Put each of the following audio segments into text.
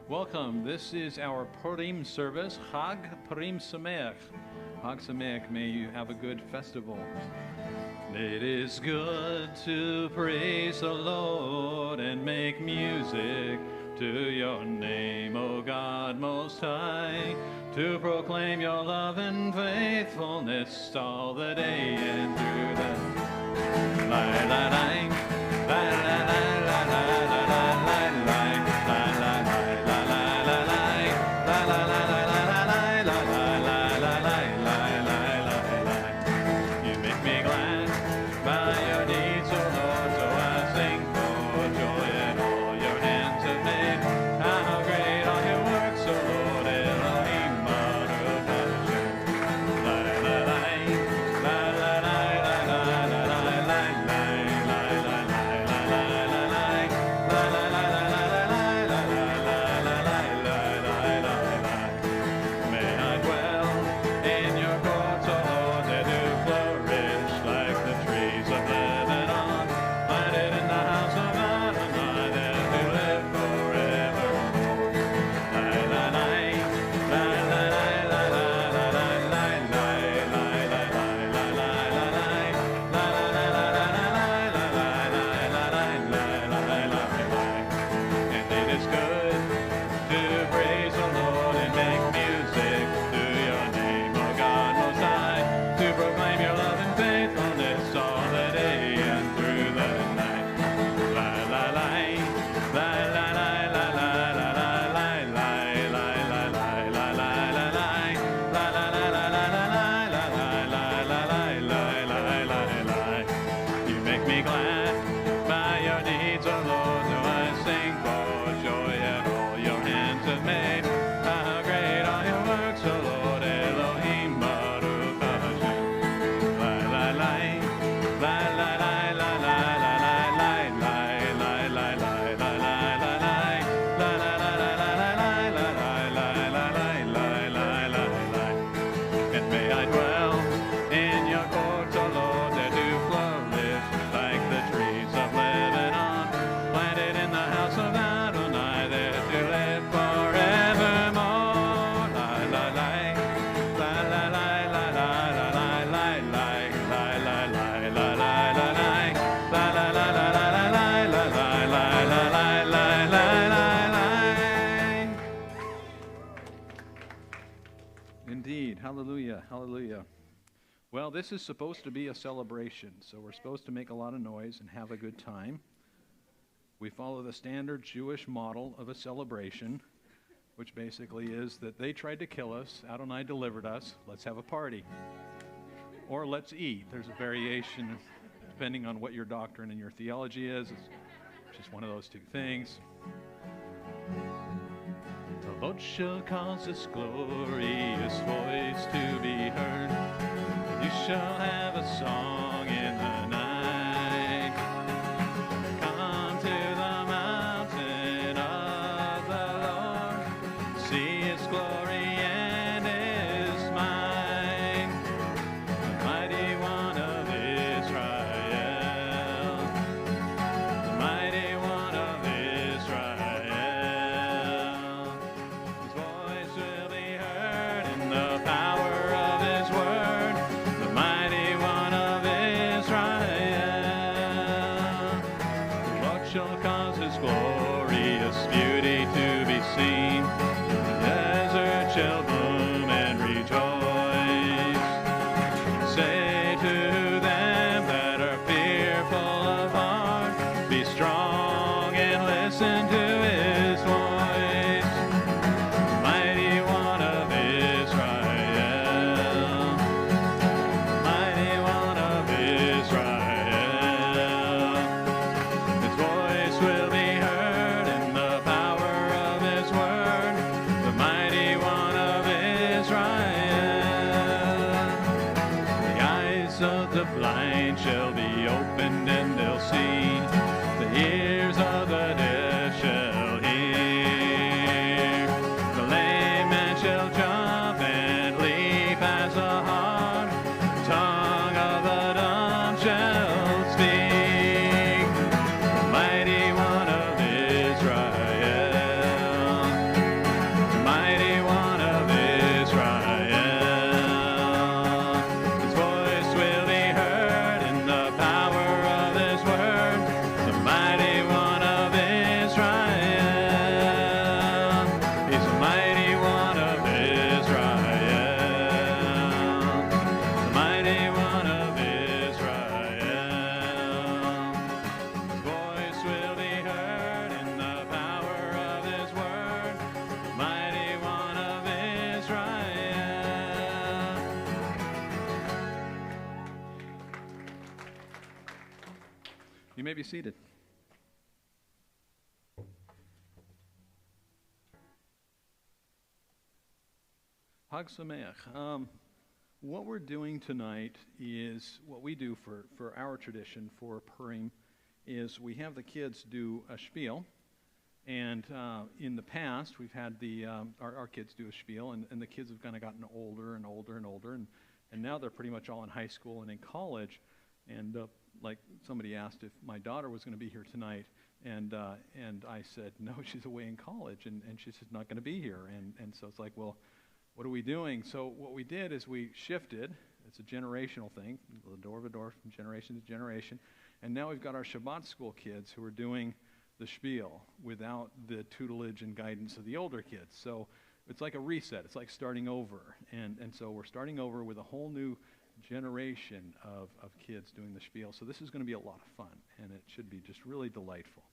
Welcome. This is our Purim service. Chag Purim Sameach. Chag Sameach. May you have a good festival. It is good to praise the Lord and make music to your name, O God Most High, to proclaim your love and faithfulness all the day and through the night. La, la, la, la, la, la, la, la, la, la. Hallelujah, hallelujah. Well, this is supposed to be a celebration, so we're supposed to make a lot of noise and have a good time. We follow the standard Jewish model of a celebration, which basically is that they tried to kill us, Adonai delivered us, let's have a party. Or let's eat. There's a variation depending on what your doctrine and your theology is. It's just one of those two things. The Lord shall cause His glorious voice to be heard. You shall have a song in the night. Come to the mountain of the Lord. See His glory and His might. The mighty one of Israel. The mighty one of Israel. The may be seated. Hag Sameach. What we're doing tonight is what we do for our tradition for Purim is we have the kids do a spiel. And in the past, we've had our kids do a spiel, and the kids have kind of gotten older and older and older. And now they're pretty much all in high school and in college. And like somebody asked if my daughter was going to be here tonight. And I said, no, she's away in college. And she said, not going to be here. And so it's like, well, what are we doing? So what we did is we shifted. It's a generational thing, the door of a door from generation to generation. And now we've got our Shabbat school kids who are doing the spiel without the tutelage and guidance of the older kids. So it's like a reset. It's like starting over. And so we're starting over with a whole new generation of kids doing the spiel. So this is going to be a lot of fun, and it should be just really delightful.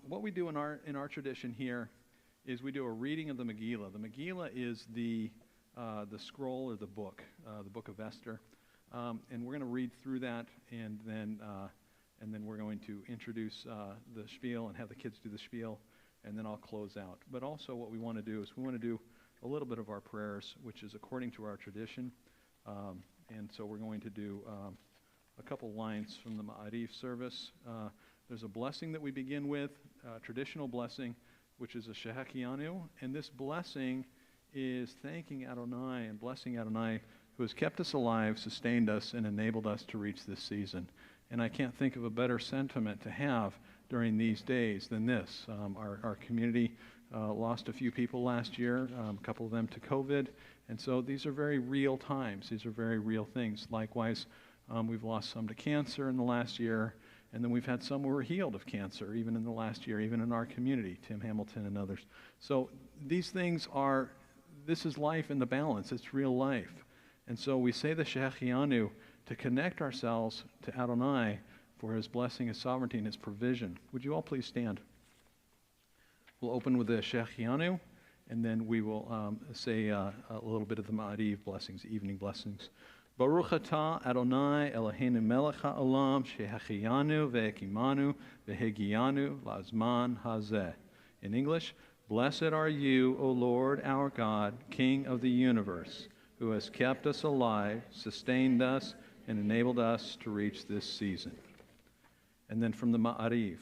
What we do in our tradition here is we do a reading of the Megillah. The Megillah is the scroll or the book of Esther, and we're going to read through that, and then we're going to introduce the spiel and have the kids do the spiel, and then I'll close out. But also what we want to do is we want to do a little bit of our prayers, which is according to our tradition, and so we're going to do a couple lines from the Ma'ariv service. There's a blessing that we begin with, a traditional blessing, which is a Shehechianu, and this blessing is thanking Adonai and blessing Adonai, who has kept us alive, sustained us, and enabled us to reach this season. And I can't think of a better sentiment to have during these days than this. Our community lost a few people last year, a couple of them to COVID, and so these are very real times. These are very real things. Likewise, we've lost some to cancer in the last year, and then we've had some who were healed of cancer, even in the last year, even in our community, Tim Hamilton and others. So these things this is life in the balance. It's real life. And so we say the Shehechianu to connect ourselves to Adonai for his blessing, his sovereignty, and his provision. Would you all please stand? We'll open with the Shehechianu, and then we will say a little bit of the Ma'ariv blessings, evening blessings. Baruch atah Adonai Eloheinu melech ha'olam shehechianu ve'ekimanu ve'hegianu la'zman hazeh. In English, blessed are you, O Lord our God, King of the universe, who has kept us alive, sustained us, and enabled us to reach this season. And then from the Ma'ariv,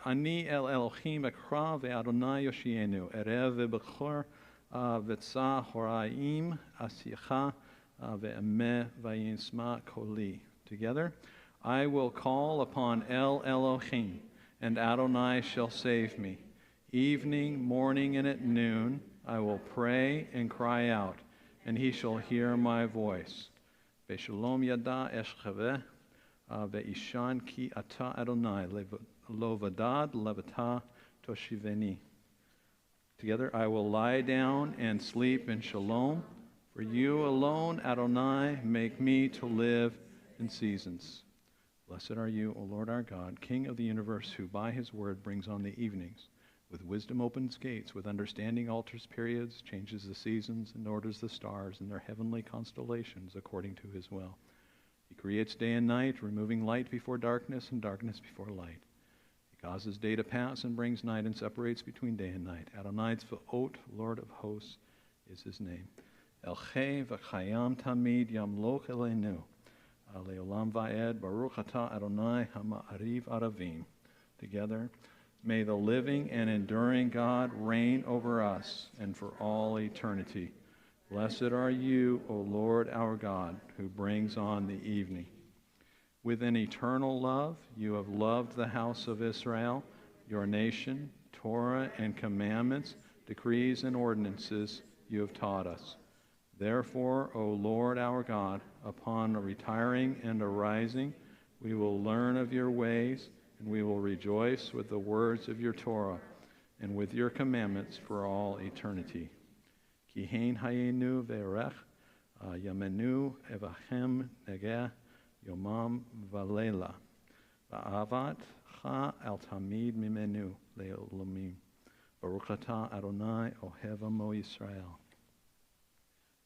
Ani el Elohim ekra ve'Adonai yoshienu erev ve'bechor ve'tzah horaim asyecha ve'emeh vayinsma koli. Together, I will call upon El Elohim, and Adonai shall save me. Evening, morning, and at noon, I will pray and cry out, and he shall hear my voice. Ve'shalom yada eshchaveh ve'ishan ki ata Adonai lo vadad levata toshiveni. Together, I will lie down and sleep in shalom. For you alone, Adonai, make me to live in seasons. Blessed are you, O Lord our God, King of the universe, who by his word brings on the evenings. With wisdom opens gates, with understanding alters periods, changes the seasons, and orders the stars in their heavenly constellations according to his will. He creates day and night, removing light before darkness and darkness before light. He causes day to pass and brings night and separates between day and night. Adonai Tzvaot, Lord of hosts, is his name. Elchei v'chayam tamid yamloch eleinu. Leolam va'ed baruch atah Adonai ha'ma'ariv aravim. Together, may the living and enduring God reign over us and for all eternity. Blessed are you, O Lord our God, who brings on the evening. With an eternal love, you have loved the house of Israel, your nation, Torah and commandments, decrees and ordinances you have taught us. Therefore, O Lord our God, upon retiring and arising, we will learn of your ways, and we will rejoice with the words of your Torah and with your commandments for all eternity. Kihen hayenu ve'erech yamenu evachem negeh yomam valela va'avat cha al tamid mimenu le'olamim. Baruch atah Adonai ohev amo Yisrael.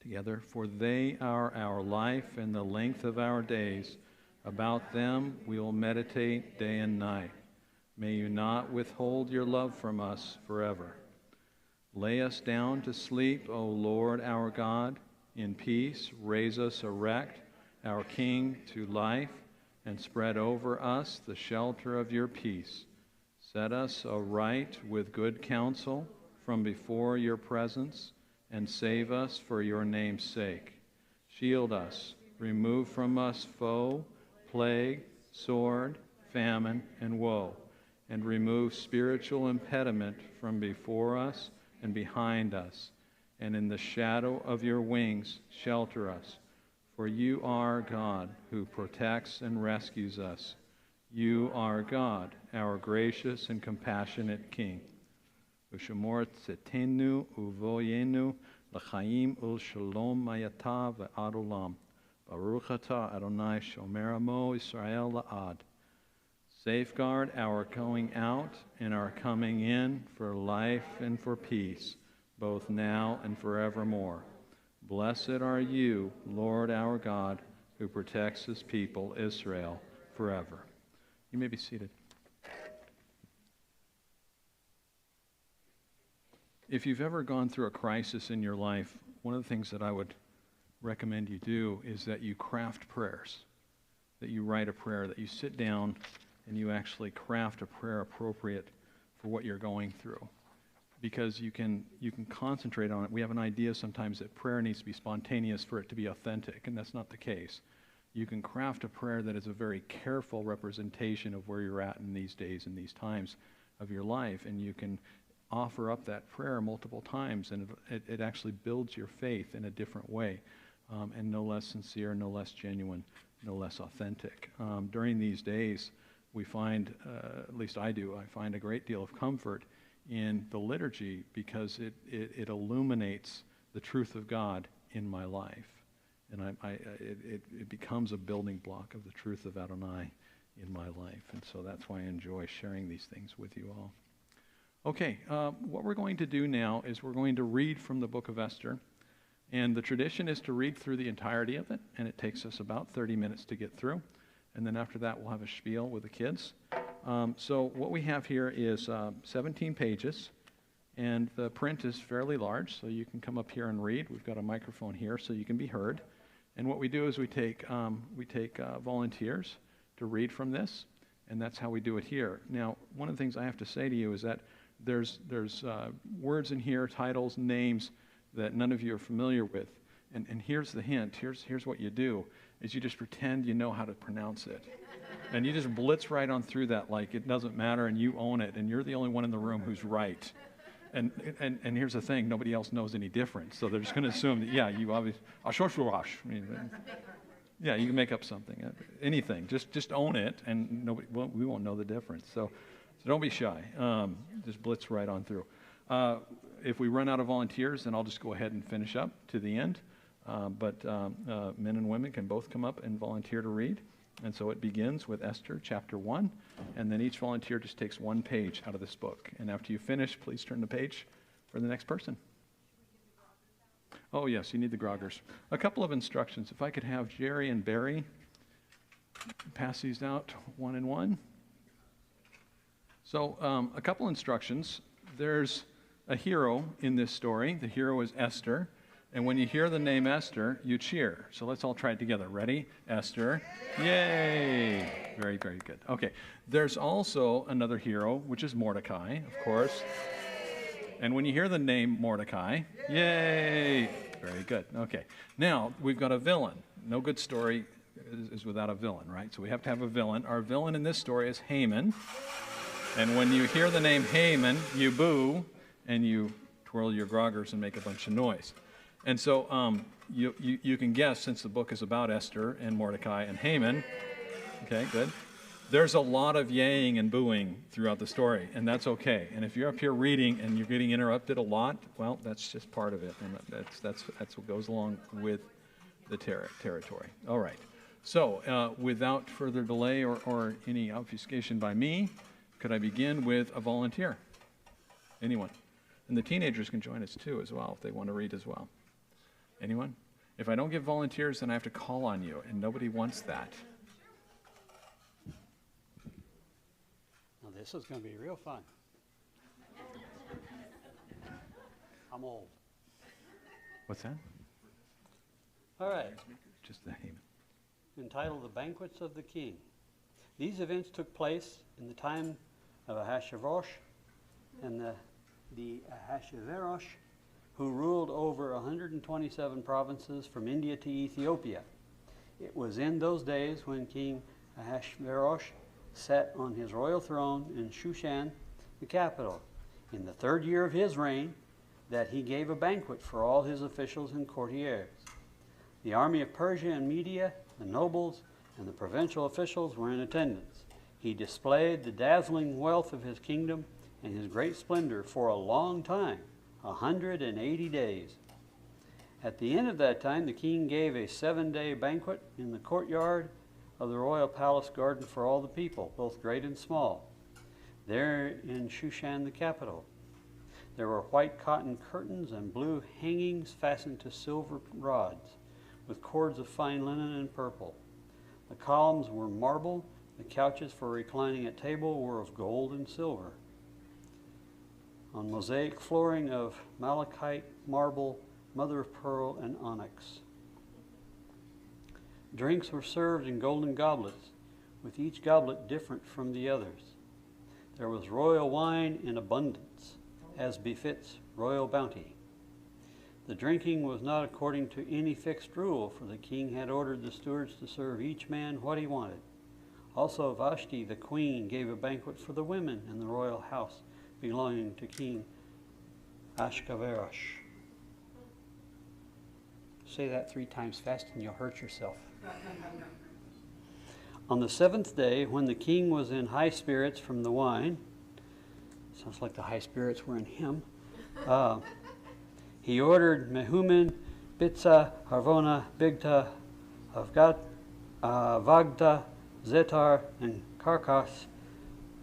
Together, for they are our life and the length of our days, About them we will meditate day and night. May you not withhold your love from us forever. Lay us down to sleep, O Lord our God. In peace raise us erect, our King, to life, and spread over us the shelter of your peace. Set us aright with good counsel from before your presence, and save us for your name's sake. Shield us, remove from us foe, plague, sword, famine, and woe, and remove spiritual impediment from before us and behind us, and in the shadow of your wings shelter us. For you are God who protects and rescues us. You are God, our gracious and compassionate King. U'shemor tzedkenu uvoyenu l'chaim u'shalom mayata ve'ad olam. Baruch atah Adonai shomer amo Yisrael la'ad. Safeguard our going out and our coming in for life and for peace, both now and forevermore. Blessed are you, Lord our God, who protects his people, Israel, forever. You may be seated. If you've ever gone through a crisis in your life, one of the things that I would recommend you do is that you craft prayers, that you write a prayer, that you sit down and you actually craft a prayer appropriate for what you're going through. Because you can concentrate on it. We have an idea sometimes that prayer needs to be spontaneous for it to be authentic, and that's not the case. You can craft a prayer that is a very careful representation of where you're at in these days and these times of your life, and you can offer up that prayer multiple times, and it actually builds your faith in a different way, and no less sincere, no less genuine, no less authentic. During these days, we find, at least I do, I find a great deal of comfort in the liturgy because it illuminates the truth of God in my life. And it becomes a building block of the truth of Adonai in my life. And so that's why I enjoy sharing these things with you all. Okay, what we're going to do now is we're going to read from the book of Esther. And the tradition is to read through the entirety of it, and it takes us about 30 minutes to get through. And then after that, we'll have a spiel with the kids. So what we have here is 17 pages, and the print is fairly large, so you can come up here and read. We've got a microphone here so you can be heard. And what we do is we take volunteers to read from this, and that's how we do it here. Now, one of the things I have to say to you is that there's words in here, titles, names that none of you are familiar with. And here's the hint. Here's what you do, is you just pretend you know how to pronounce it. And you just blitz right on through that like it doesn't matter, and you own it, and you're the only one in the room who's right. And here's the thing, nobody else knows any different. So they're just going to assume that, yeah, you obviously, yeah, you can make up something, anything. Just own it, and we won't know the difference. So don't be shy. Just blitz right on through. If we run out of volunteers, then I'll just go ahead and finish up to the end. But men and women can both come up and volunteer to read. And so it begins with Esther chapter 1, and then each volunteer just takes one page out of this book. And after you finish, please turn the page for the next person. Oh, yes, you need the groggers. A couple of instructions. If I could have Jerry and Barry pass these out one and one. So a couple instructions. There's a hero in this story. The hero is Esther. And when you hear the name Esther, you cheer. So let's all try it together. Ready? Esther. Yay! Very, very good. Okay. There's also another hero, which is Mordecai, of course. And when you hear the name Mordecai, yay! Very good. Okay. Now, we've got a villain. No good story is without a villain, right? So we have to have a villain. Our villain in this story is Haman. And when you hear the name Haman, you boo, and you twirl your groggers and make a bunch of noise. And so you can guess, since the book is about Esther and Mordecai and Haman, okay, good. There's a lot of yaying and booing throughout the story, and that's okay. And if you're up here reading and you're getting interrupted a lot, well, that's just part of it, and that's what goes along with the territory. All right. So without further delay or any obfuscation by me, could I begin with a volunteer? Anyone? And the teenagers can join us too as well if they want to read as well. Anyone? If I don't get volunteers, then I have to call on you, and nobody wants that. This is going to be real fun. I'm old. What's that? All right. Just the name. Entitled The Banquets of the King. These events took place in the time of Ahasuerus and the Ahasuerus, who ruled over 127 provinces from India to Ethiopia. It was in those days when King Ahasuerus sat on his royal throne in Shushan, the capital, in the 3rd year of his reign, that he gave a banquet for all his officials and courtiers. The army of Persia and Media, the nobles, and the provincial officials were in attendance. He displayed the dazzling wealth of his kingdom and his great splendor for a long time, 180 days. At the end of that time, the king gave a 7-day banquet in the courtyard of the royal palace garden for all the people, both great and small, there in Shushan, the capital. There were white cotton curtains and blue hangings fastened to silver rods, with cords of fine linen and purple. The columns were marble. The couches for reclining at table were of gold and silver. On mosaic flooring of malachite, marble, mother of pearl, and onyx. Drinks were served in golden goblets, with each goblet different from the others. There was royal wine in abundance, as befits royal bounty. The drinking was not according to any fixed rule, for the king had ordered the stewards to serve each man what he wanted. Also Vashti, the queen, gave a banquet for the women in the royal house belonging to King Ahasuerus. Say that 3 times fast and you'll hurt yourself. On the 7th day, when the king was in high spirits from the wine, sounds like the high spirits were in him, he ordered Mehuman, Bitza, Harvona, Bigta, Vagta, Zetar, and Karkas,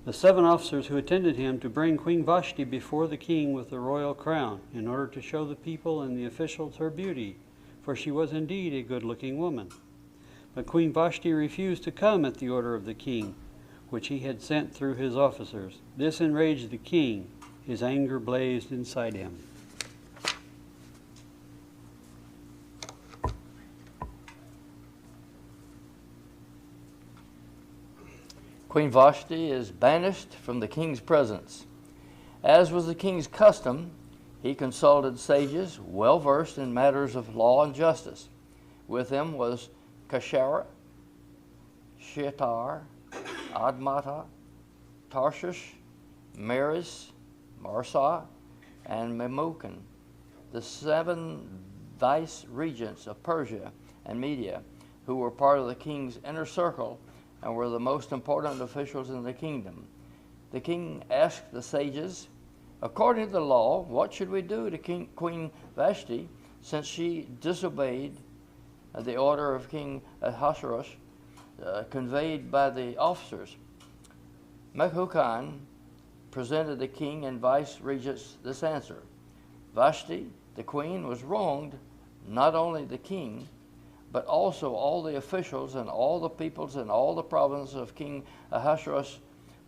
the 7 officers who attended him, to bring Queen Vashti before the king with the royal crown, in order to show the people and the officials her beauty, for she was indeed a good-looking woman. But Queen Vashti refused to come at the order of the king, which he had sent through his officers. This enraged the king. His anger blazed inside him. Queen Vashti is banished from the king's presence. As was the king's custom, he consulted sages well versed in matters of law and justice. With them was Kashara, Shetar, Admata, Tarshish, Meres, Marsa, and Memucan, the 7 vice regents of Persia and Media, who were part of the king's inner circle and were the most important officials in the kingdom. The king asked the sages, according to the law, what should we do to Queen Vashti, since she disobeyed the order of King Ahasuerus conveyed by the officers? Mehucan presented the king and vice regents this answer. Vashti, the queen, was wronged, not only the king, but also all the officials and all the peoples and all the provinces of King Ahasuerus,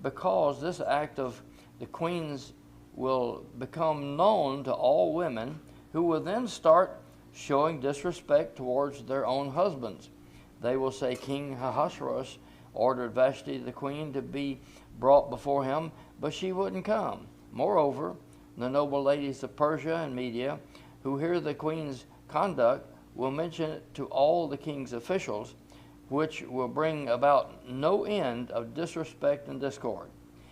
because this act of the queen's will become known to all women, who will then start showing disrespect towards their own husbands. They will say King Ahasuerus ordered Vashti the queen to be brought before him, but she wouldn't come. Moreover, the noble ladies of Persia and Media, who hear the queen's conduct, will mention it to all the king's officials, which will bring about no end of disrespect and discord.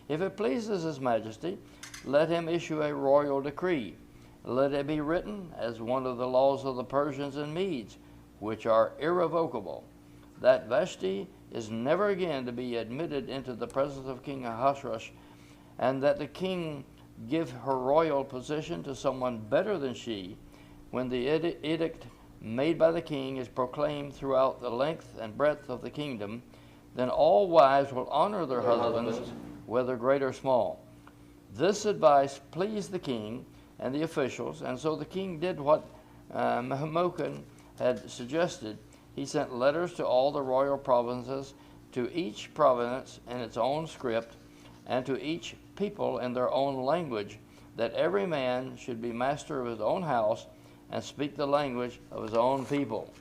If it pleases his majesty, let him issue a royal decree. Let it be written as one of the laws of the Persians and Medes, which are irrevocable, that Vashti is never again to be admitted into the presence of King Ahasuerus, and that the king give her royal position to someone better than she, when the edict made by the king is proclaimed throughout the length and breadth of the kingdom. Then all wives will honor their husbands, whether great or small. This advice pleased the king and the officials, and so the king did what Mehucan had suggested. He sent letters to all the royal provinces, to each province in its own script, and to each people in their own language, that every man should be master of his own house and speak the language of his own people.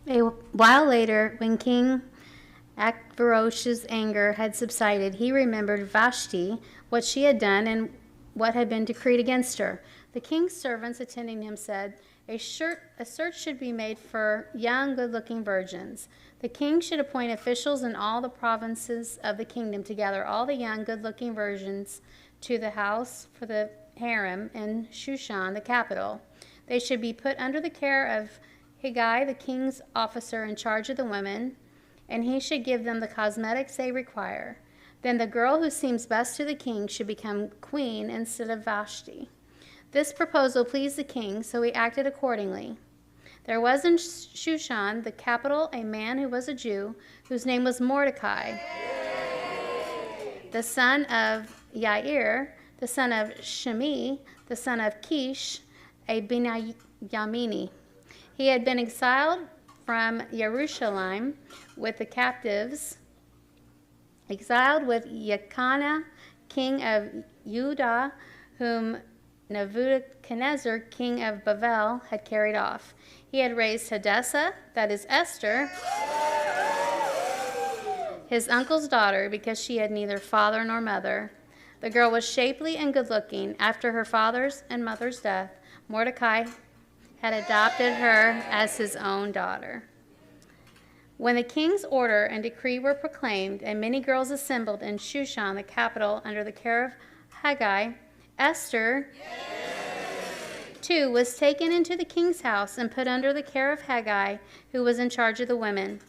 A while later, when King Achashverosh's anger had subsided, he remembered Vashti, what she had done, and what had been decreed against her. The king's servants attending him said, a search should be made for young, good-looking virgins. The king should appoint officials in all the provinces of the kingdom to gather all the young, good-looking virgins to the house for the harem in Shushan, the capital. They should be put under the care of Haggai, the king's officer in charge of the women, and he should give them the cosmetics they require. Then the girl who seems best to the king should become queen instead of Vashti. This proposal pleased the king, so he acted accordingly. There was in Shushan, the capital, a man who was a Jew, whose name was Mordecai, the son of Yair, the son of Shimei, the son of Kish, a Binyamini. He had been exiled from Jerusalem with the captives, exiled with Jeconiah, king of Judah, whom Nebuchadnezzar, king of Babel, had carried off. He had raised Hadassah, that is Esther, his uncle's daughter, because she had neither father nor mother. The girl was shapely and good-looking. After her father's and mother's death, Mordecai had adopted her as his own daughter. When the king's order and decree were proclaimed, and many girls assembled in Shushan, the capital, under the care of Haggai, Esther, too, was taken into the king's house and put under the care of Haggai, who was in charge of the women.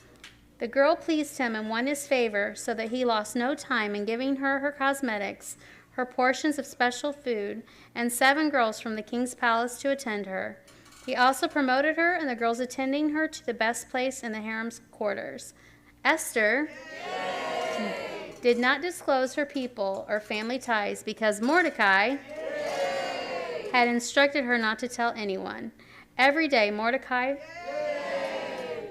The girl pleased him and won his favor, so that he lost no time in giving her her cosmetics, her portions of special food, and 7 girls from the king's palace to attend her. He also promoted her and the girls attending her to the best place in the harem's quarters. Esther did not disclose her people or family ties because Mordecai had instructed her not to tell anyone. Every day, Mordecai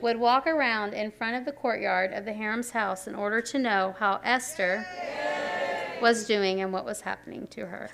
would walk around in front of the courtyard of the harem's house in order to know how Esther was doing and what was happening to her.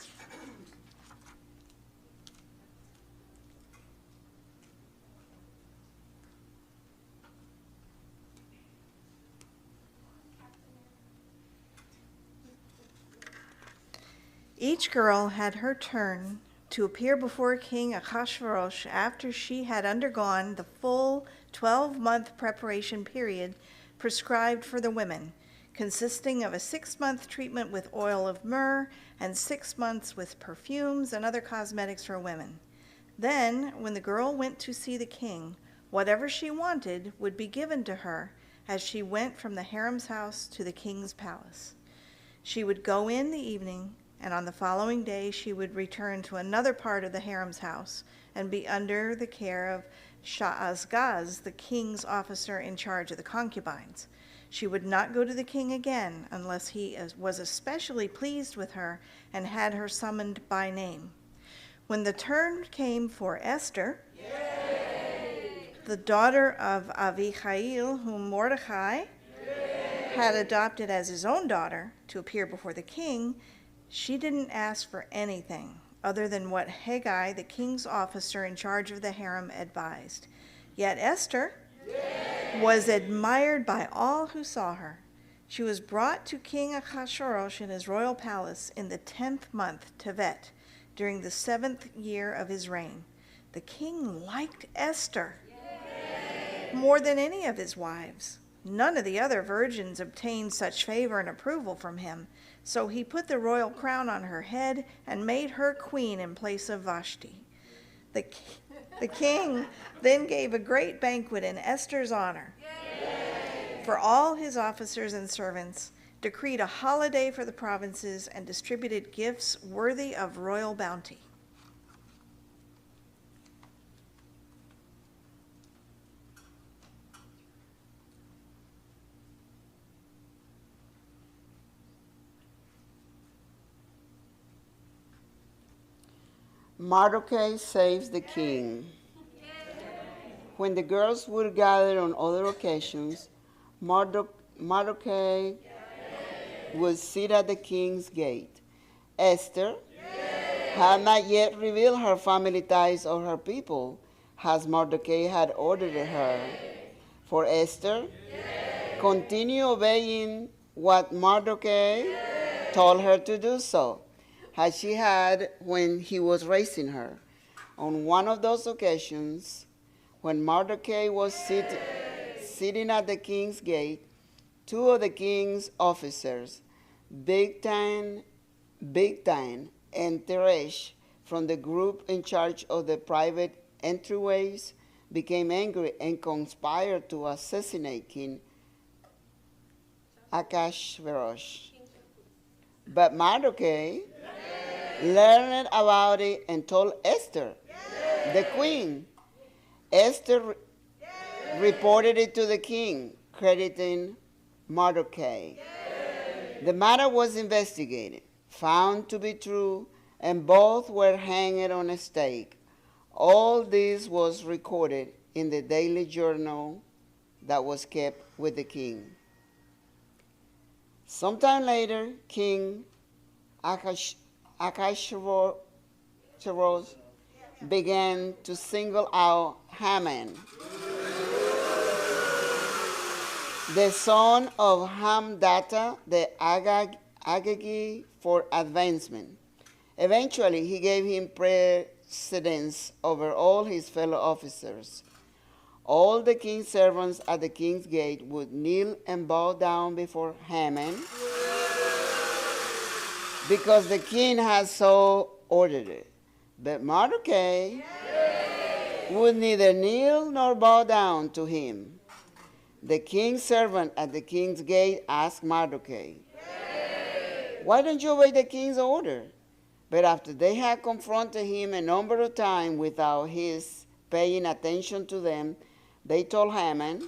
Each girl had her turn to appear before King Achashverosh after she had undergone the full 12-month preparation period prescribed for the women, consisting of a 6-month treatment with oil of myrrh and 6 months with perfumes and other cosmetics for women. Then, when the girl went to see the king, whatever she wanted would be given to her as she went from the harem's house to the king's palace. She would go in the evening, and on the following day she would return to another part of the harem's house and be under the care of Shaashgaz, the king's officer in charge of the concubines. She would not go to the king again unless he was especially pleased with her and had her summoned by name. When the turn came for Esther, the daughter of Avihail, whom Mordecai had adopted as his own daughter, to appear before the king, she didn't ask for anything other than what Haggai, the king's officer in charge of the harem, advised. Yet Esther was admired by all who saw her. She was brought to King Achashverosh in his royal palace in the 10th month, Tevet, during the 7th year of his reign. The king liked Esther more than any of his wives. None of the other virgins obtained such favor and approval from him, so he put the royal crown on her head and made her queen in place of Vashti. The king then gave a great banquet in Esther's honor. For all his officers and servants, decreed a holiday for the provinces, and distributed gifts worthy of royal bounty. Mordecai saves the king. When the girls would gather on other occasions, Mordecai would sit at the king's gate. Esther had not yet revealed her family ties or her people, as Mordecai had ordered her. For Esther continued obeying what Mordecai told her to do so, as she had when he was raising her. On one of those occasions, when Mordecai was sitting at the king's gate, two of the king's officers, Bigtan and Teresh, from the group in charge of the private entryways, became angry and conspired to assassinate King Ahasuerus. But Mordecai learned about it and told Esther, the queen. Esther reported it to the king, crediting Mordecai. The matter was investigated, found to be true, and both were hanged on a stake. All this was recorded in the daily journal that was kept with the king. Sometime later, King Ahasuerus began to single out Haman, the son of Hammedatha the Agagite, for advancement. Eventually, he gave him precedence over all his fellow officers. All the king's servants at the king's gate would kneel and bow down before Haman, because the king had so ordered it. But Mordecai would neither kneel nor bow down to him. The king's servant at the king's gate asked Mordecai, "Why don't you obey the king's order?" But after they had confronted him a number of times without his paying attention to them, they told Haman,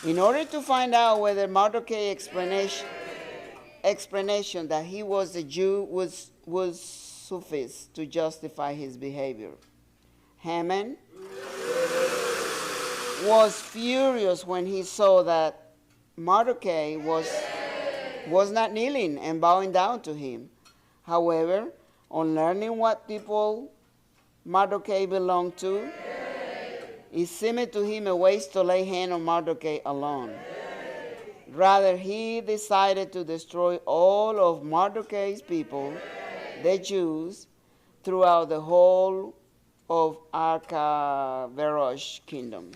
in order to find out whether Mordecai's explanation that he was a Jew was suffice to justify his behavior. Haman was furious when he saw that Mordecai was not kneeling and bowing down to him. However, on learning what people Mordecai belonged to, it seemed to him a waste to lay hand on Mordecai alone. Rather, he decided to destroy all of Mordecai's people, the Jews, throughout the whole of Ahasuerus' kingdom.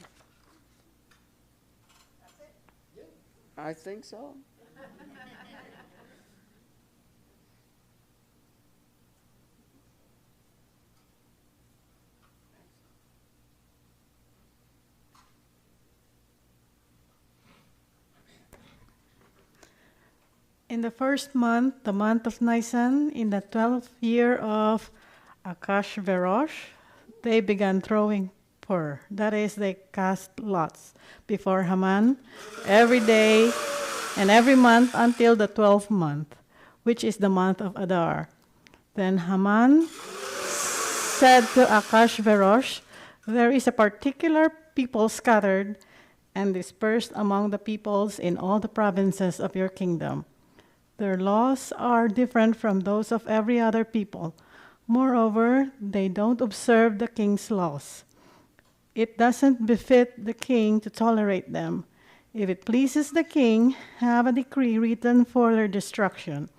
I think so. In the first month, the month of Nisan, in the 12th year of Ahasuerus, they began throwing pur. That is, they cast lots before Haman every day and every month until the 12th month, which is the month of Adar. Then Haman said to Ahasuerus, "There is a particular people scattered and dispersed among the peoples in all the provinces of your kingdom. Their laws are different from those of every other people. Moreover, they don't observe the king's laws. It doesn't befit the king to tolerate them. If it pleases the king, have a decree written for their destruction,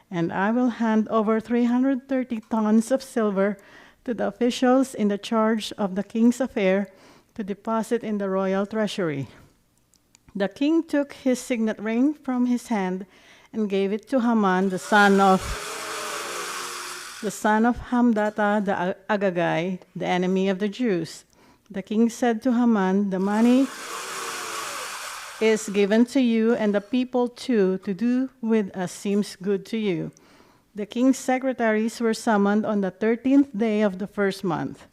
and I will hand over 330 tons of silver to the officials in the charge of the king's affair to deposit in the royal treasury." The king took his signet ring from his hand and gave it to Haman, the son of Hammedatha the Agagite, the enemy of the Jews. The king said to Haman, "The money is given to you and the people too, to do with as seems good to you." The king's secretaries were summoned on the 13th day of the first month.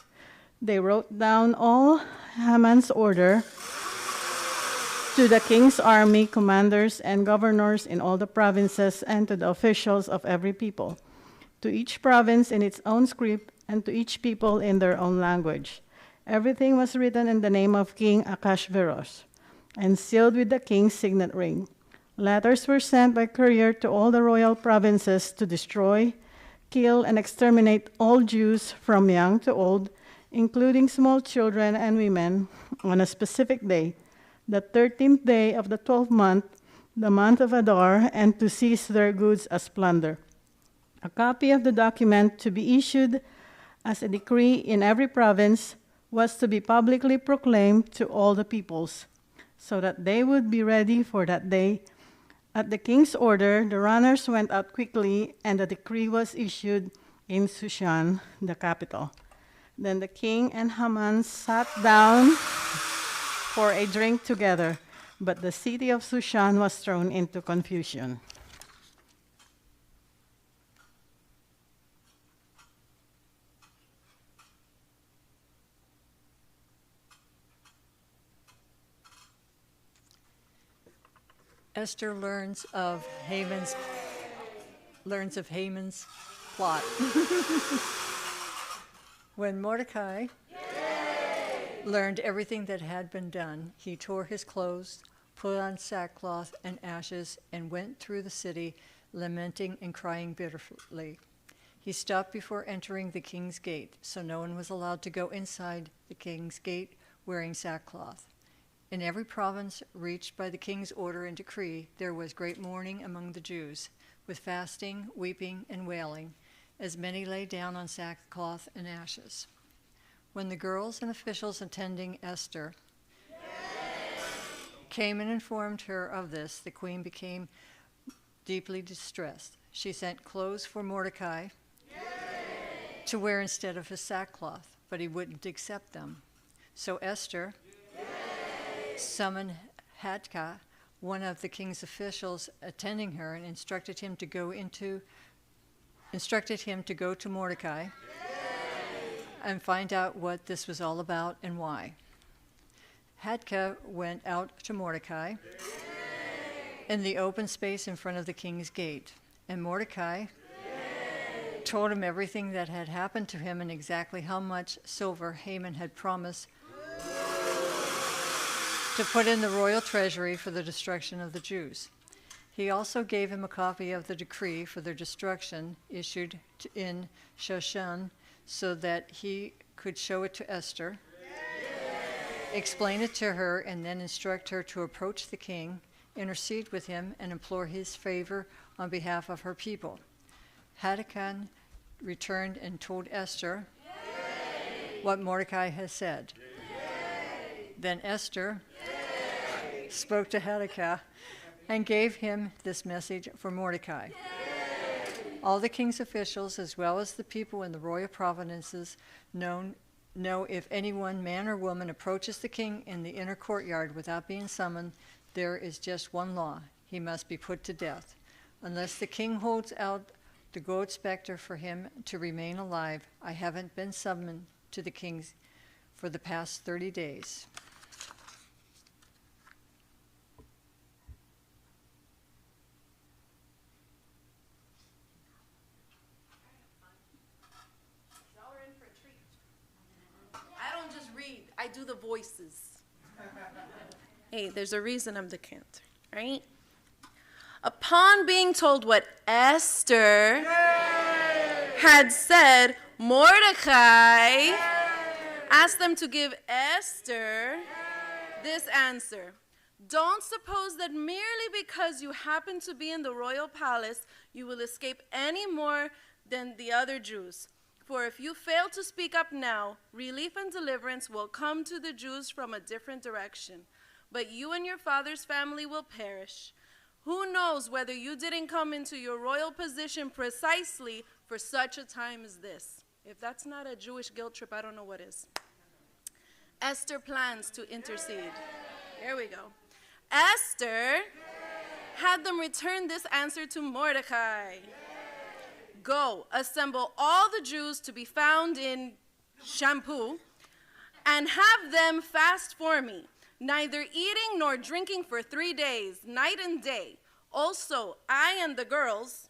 They wrote down all Haman's order to the king's army commanders and governors in all the provinces and to the officials of every people, to each province in its own script, and to each people in their own language. Everything was written in the name of King Ahasuerus and sealed with the king's signet ring. Letters were sent by courier to all the royal provinces to destroy, kill, and exterminate all Jews from young to old, including small children and women, on a specific day, the 13th day of the 12th month, the month of Adar, and to seize their goods as plunder. A copy of the document, to be issued as a decree in every province, was to be publicly proclaimed to all the peoples, so that they would be ready for that day. At the king's order, the runners went out quickly, and the decree was issued in Shushan, the capital. Then the king and Haman sat down for a drink together, but the city of Shushan was thrown into confusion. Esther learns of Haman's plot. When Mordecai learned everything that had been done, he tore his clothes, put on sackcloth and ashes, and went through the city, lamenting and crying bitterly. He stopped before entering the king's gate, so no one was allowed to go inside the king's gate wearing sackcloth. In every province reached by the king's order and decree, there was great mourning among the Jews, with fasting, weeping, and wailing, as many lay down on sackcloth and ashes. When the girls and officials attending Esther came and informed her of this, the queen became deeply distressed. She sent clothes for Mordecai to wear instead of his sackcloth, but he wouldn't accept them. So Esther summoned Hadka, one of the king's officials attending her, and instructed him to go to Mordecai and find out what this was all about and why. Hadka went out to Mordecai in the open space in front of the king's gate, and Mordecai told him everything that had happened to him and exactly how much silver Haman had promised to put in the royal treasury for the destruction of the Jews. He also gave him a copy of the decree for their destruction issued in Shushan, so that he could show it to Esther, explain it to her, and then instruct her to approach the king, intercede with him, and implore his favor on behalf of her people. Hadakah returned and told Esther what Mordecai had said. Then Esther spoke to Hadakah and gave him this message for Mordecai. All the king's officials, as well as the people in the royal provinces, know if anyone, man or woman, approaches the king in the inner courtyard without being summoned, there is just one law: he must be put to death. Unless the king holds out the gold specter for him to remain alive, I haven't been summoned to the king's for the past 30 days. I do the voices. Hey, there's a reason I'm the cantor, right? Upon being told what Esther had said, Mordecai asked them to give Esther this answer. Don't suppose that merely because you happen to be in the royal palace, you will escape any more than the other Jews. For if you fail to speak up now, relief and deliverance will come to the Jews from a different direction. But you and your father's family will perish. Who knows whether you didn't come into your royal position precisely for such a time as this? If that's not a Jewish guilt trip, I don't know what is. Esther plans to intercede. Here we go. Esther had them return this answer to Mordecai. Go, assemble all the Jews to be found in Shampoo, and have them fast for me, neither eating nor drinking for 3 days, night and day. Also, I and the girls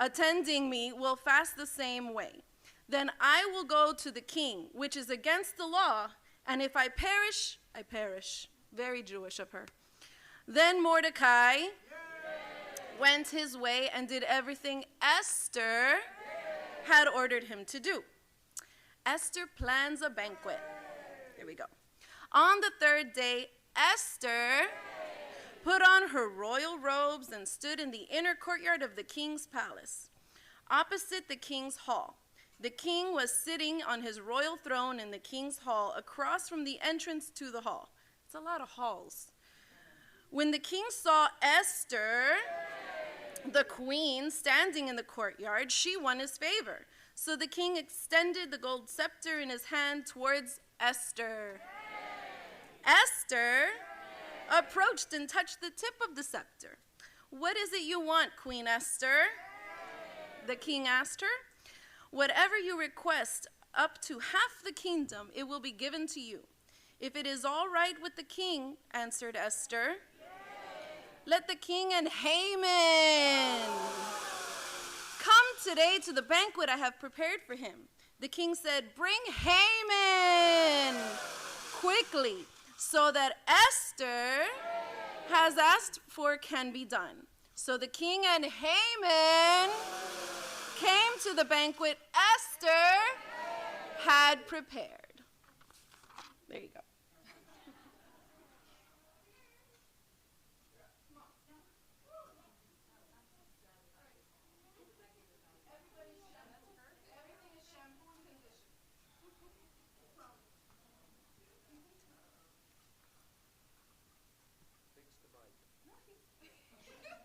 attending me will fast the same way. Then I will go to the king, which is against the law, and if I perish, I perish. Very Jewish of her. Then Mordecai went his way and did everything Esther had ordered him to do. Esther plans a banquet. Here we go. On the third day, Esther put on her royal robes and stood in the inner courtyard of the king's palace, opposite the king's hall. The king was sitting on his royal throne in the king's hall, across from the entrance to the hall. It's a lot of halls. When the king saw Esther, the queen, standing in the courtyard, she won his favor. So the king extended the gold scepter in his hand towards Esther. Esther approached and touched the tip of the scepter. "What is it you want, Queen Esther?" the king asked her. "Whatever you request, up to half the kingdom, it will be given to you. If it is all right with the king," answered Esther, "let the king and Haman come today to the banquet I have prepared for him." The king said, "Bring Haman quickly, so that Esther has asked for can be done." So the king and Haman came to the banquet Esther had prepared. There you go.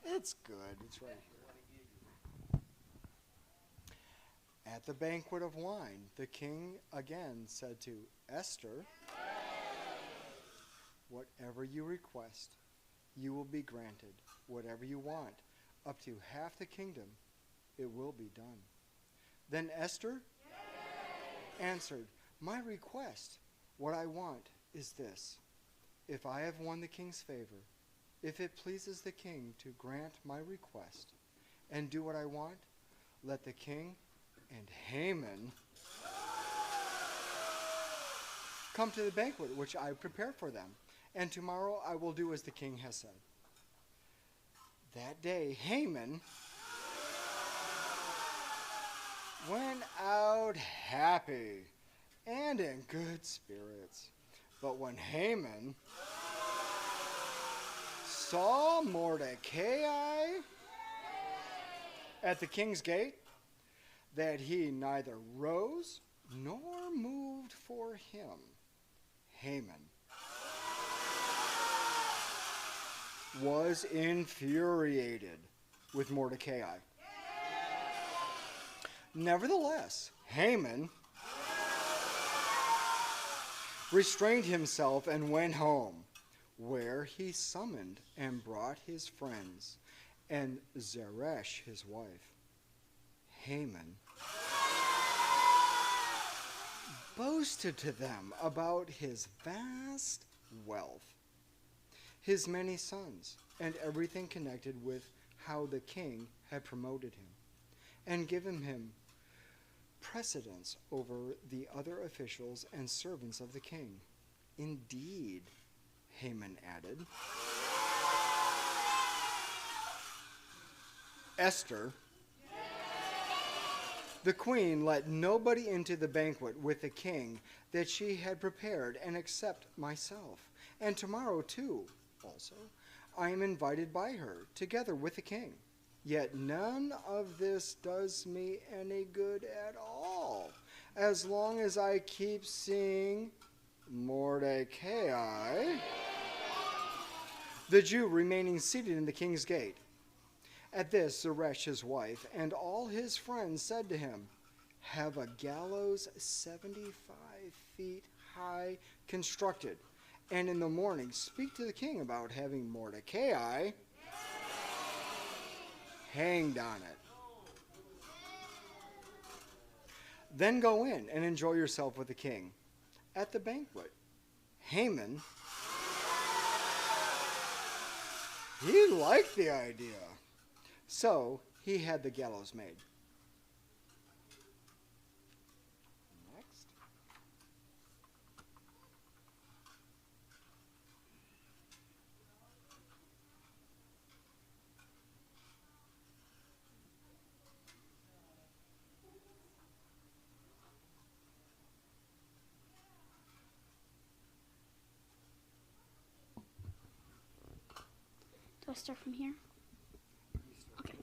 It's good. It's right here. At the banquet of wine, the king again said to Esther, "Whatever you request, you will be granted. Whatever you want, up to half the kingdom, it will be done." Then Esther answered, "My request, what I want, is this. If I have won the king's favor, if it pleases the king to grant my request and do what I want, let the king and Haman come to the banquet which I prepare for them, and tomorrow I will do as the king has said." That day Haman went out happy and in good spirits. But when Haman saw Mordecai at the king's gate, that he neither rose nor moved for him, Haman was infuriated with Mordecai. Nevertheless, Haman restrained himself and went home, where he summoned and brought his friends and Zeresh his wife. Haman boasted to them about his vast wealth, his many sons, and everything connected with how the king had promoted him and given him precedence over the other officials and servants of the king. Indeed, Haman added, Esther, the queen, let nobody into the banquet with the king that she had prepared, and except myself. And tomorrow, too, also, I am invited by her, together with the king. Yet none of this does me any good at all, as long as I keep seeing Mordecai, the Jew, remaining seated in the king's gate. At this, Zeresh, his wife, and all his friends said to him, have a gallows 75 feet high constructed, and in the morning speak to the king about having Mordecai hanged on it. Then go in and enjoy yourself with the king. At the banquet, Haman, he liked the idea. So he had the gallows made. Next. Do I start from here? Okay.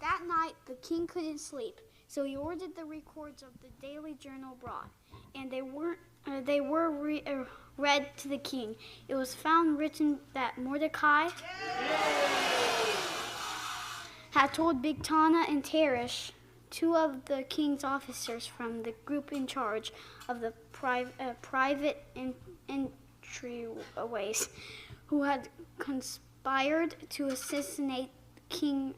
That night, the king couldn't sleep, so he ordered the records of the daily journal brought, and they were read to the king. It was found written that Mordecai had told Bigtana and Teresh, two of the king's officers from the group in charge of the private entryways, who had conspired to assassinate King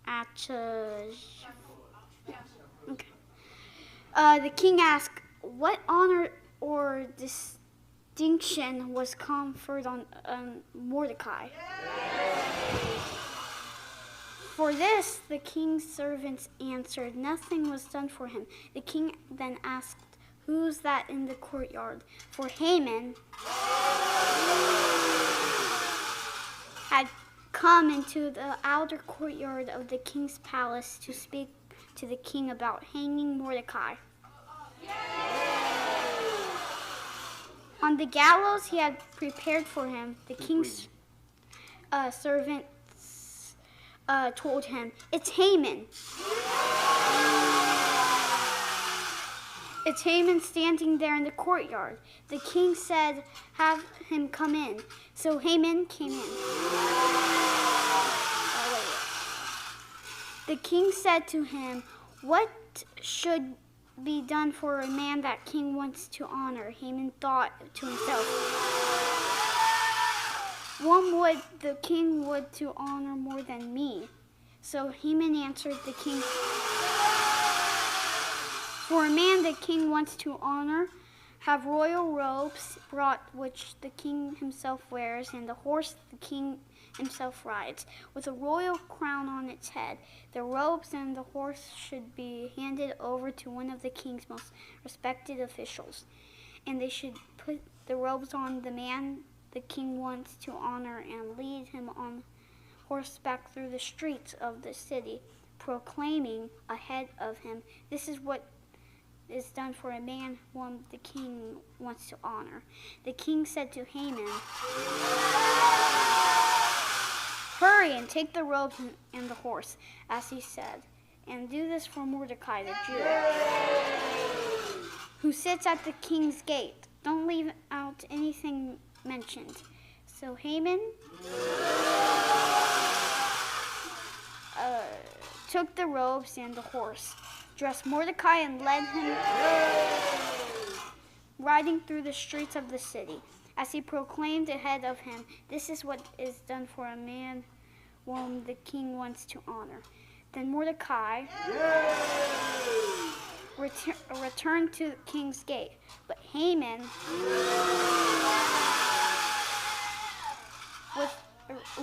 Achaz. Okay. The king asked, what honor or distinction was conferred on Mordecai? For this, the king's servants answered, nothing was done for him. The king then asked, who's that in the courtyard? For Haman had come into the outer courtyard of the king's palace to speak to the king about hanging Mordecai. On the gallows he had prepared for him, the king's servants told him, it's Haman. It's Haman standing there in the courtyard. The king said, have him come in. So Haman came in. The king said to him, what should be done for a man that king wants to honor? Haman thought to himself, one would the king would to honor more than me. So Haman answered the king, for a man the king wants to honor, have royal robes brought which the king himself wears, and the horse the king himself rides, with a royal crown on its head. The robes and the horse should be handed over to one of the king's most respected officials, and they should put the robes on the man the king wants to honor and lead him on horseback through the streets of the city, proclaiming ahead of him, this is what is done for a man whom the king wants to honor. The king said to Haman, hurry and take the robes and the horse, as he said, and do this for Mordecai the Jew, who sits at the king's gate. Don't leave out anything mentioned. So Haman took the robes and the horse, dressed Mordecai, and led him riding through the streets of the city, as he proclaimed ahead of him, this is what is done for a man whom the king wants to honor. Then Mordecai returned to the king's gate, but Haman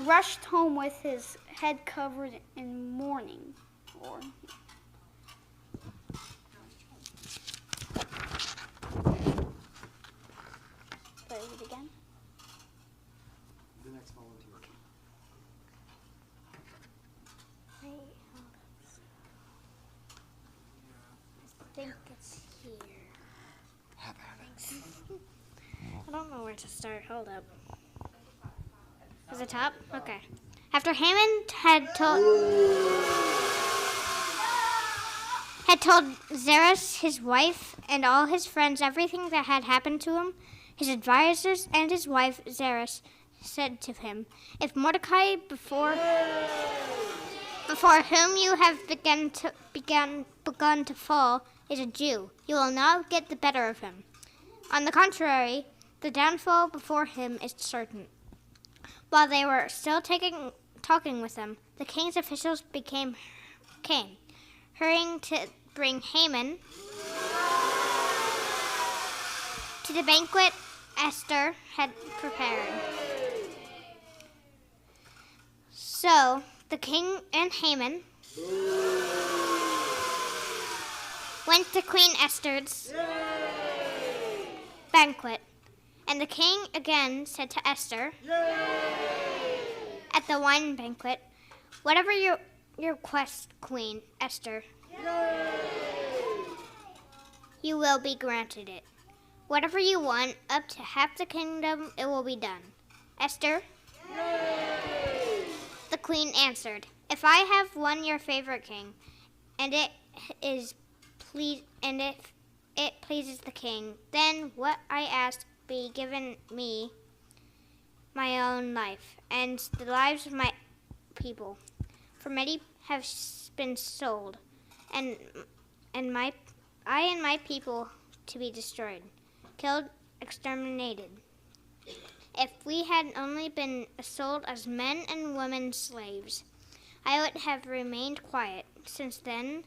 rushed home with his head covered in mourning. Play it again. The next volunteer. I think it's here. I don't know where to start. Hold up. Is it top? Okay. After Haman had told Zeresh, his wife, and all his friends everything that had happened to him, his advisors and his wife Zeresh said to him, if Mordecai before whom you have begun to fall is a Jew, you will not get the better of him. On the contrary, the downfall before him is certain. While they were still talking with them, the king's officials came, hurrying to bring Haman to the banquet Esther had prepared. So The king and Haman went to Queen Esther's banquet. And the king again said to Esther at the wine banquet, "Whatever your request, Queen Esther, you will be granted it. Whatever you want, up to half the kingdom, it will be done." Esther, the queen answered, "If I have won your favorite king, and if it pleases the king, then what I ask be given me, my own life, and the lives of my people. For many have been sold, and my people to be destroyed, killed, exterminated. If we had only been sold as men and women slaves, I would have remained quiet. Since then,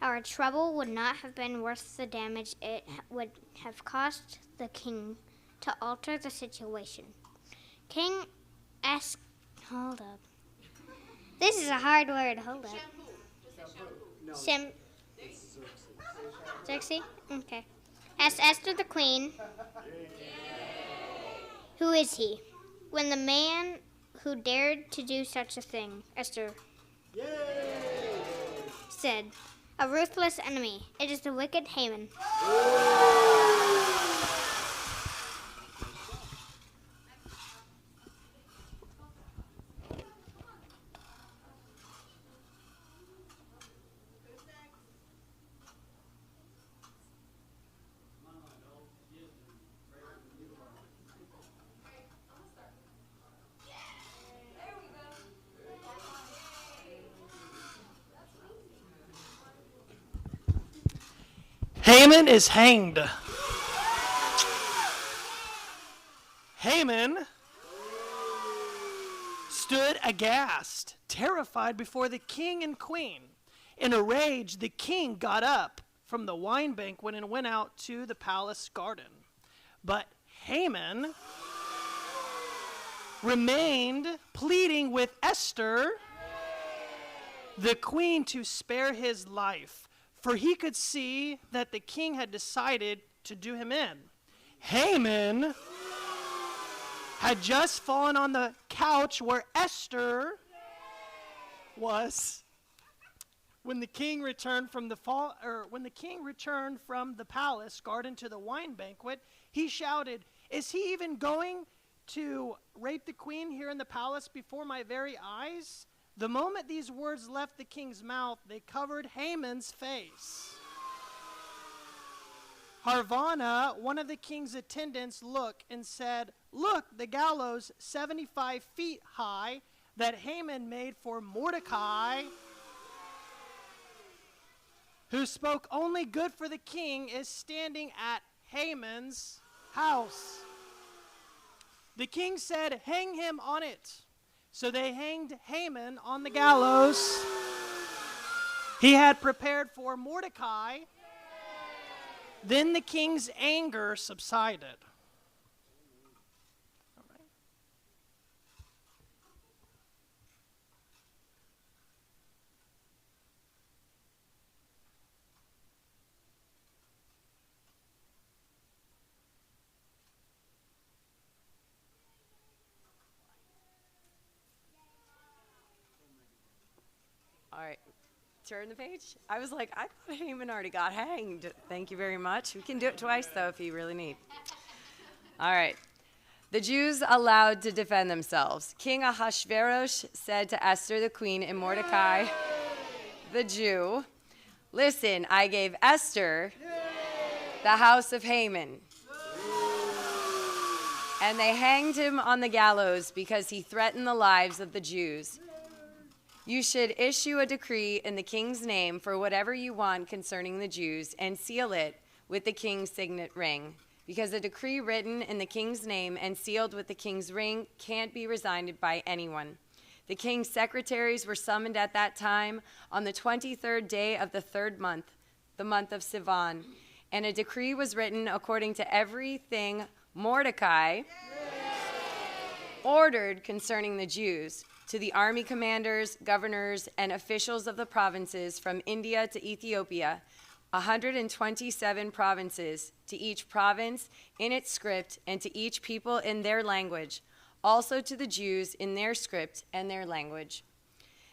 our trouble would not have been worth the damage it would have cost the king to alter the situation." King asked, hold up. This is a hard word, hold up. Xerxes? Okay. Asked Esther the queen, "Who is he? When the man who dared to do such a thing," Esther said, "a ruthless enemy. It is the wicked Haman." Haman is hanged. Haman stood aghast, terrified before the king and queen. In a rage, the king got up from the wine banquet and went out to the palace garden. But Haman remained, pleading with Esther, the queen, to spare his life, for he could see that the king had decided to do him in. Haman had just fallen on the couch where Esther was when the king returned from the palace garden to the wine banquet. He shouted, "Is he even going to rape the queen here in the palace before my very eyes?" The moment these words left the king's mouth, they covered Haman's face. Harvana, one of the king's attendants, looked and said, "Look, the gallows 75 feet high that Haman made for Mordecai, who spoke only good for the king, is standing at Haman's house." The king said, "Hang him on it." So they hanged Haman on the gallows he had prepared for Mordecai. Then the king's anger subsided. All right. All right, turn the page. I was like, I thought Haman already got hanged. Thank you very much. We can do it twice, though, if you really need. All right. The Jews allowed to defend themselves. King Ahasuerus said to Esther the queen and Mordecai the Jew, "Listen, I gave Esther the house of Haman, and they hanged him on the gallows because he threatened the lives of the Jews. You should issue a decree in the king's name for whatever you want concerning the Jews and seal it with the king's signet ring, because a decree written in the king's name and sealed with the king's ring can't be resigned by anyone." The king's secretaries were summoned at that time on the 23rd day of the 3rd month, the month of Sivan, and a decree was written according to everything Mordecai ordered concerning the Jews, to the army commanders, governors, and officials of the provinces from India to Ethiopia, 127 provinces, to each province in its script and to each people in their language, also to the Jews in their script and their language.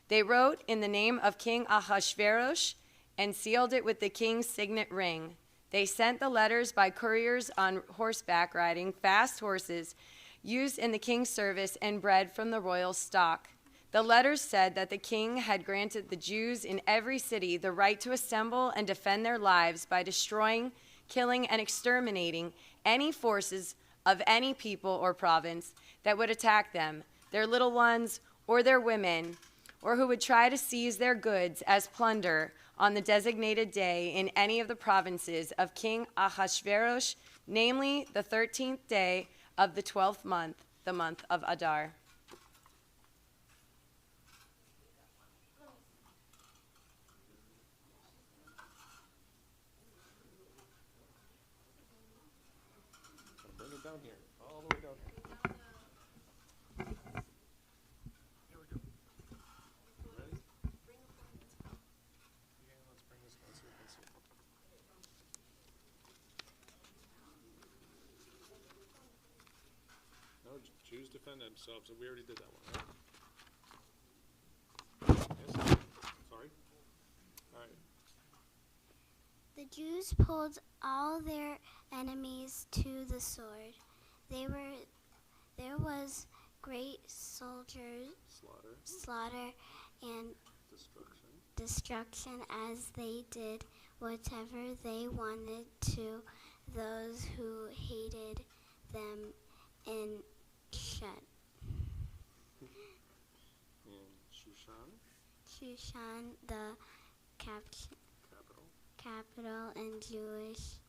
They wrote in the name of King Ahasuerus and sealed it with the king's signet ring. They sent the letters by couriers on horseback riding fast horses used in the king's service and bred from the royal stock. The letters said that the king had granted the Jews in every city the right to assemble and defend their lives by destroying, killing, and exterminating any forces of any people or province that would attack them, their little ones, or their women, or who would try to seize their goods as plunder on the designated day in any of the provinces of King Ahasuerus, namely the 13th day of the 12th month, the month of Adar. Bring it down here, all the way down here. Here we go. Ready? Yeah, let's bring this one so we can see. No, Jews defend themselves, and we already did that one, right? Yes? Sorry? All right. The Jews pulled all their enemies to the sword. There was great slaughter and destruction as they did whatever they wanted to those who hated them in Shushan, the capital, and Jews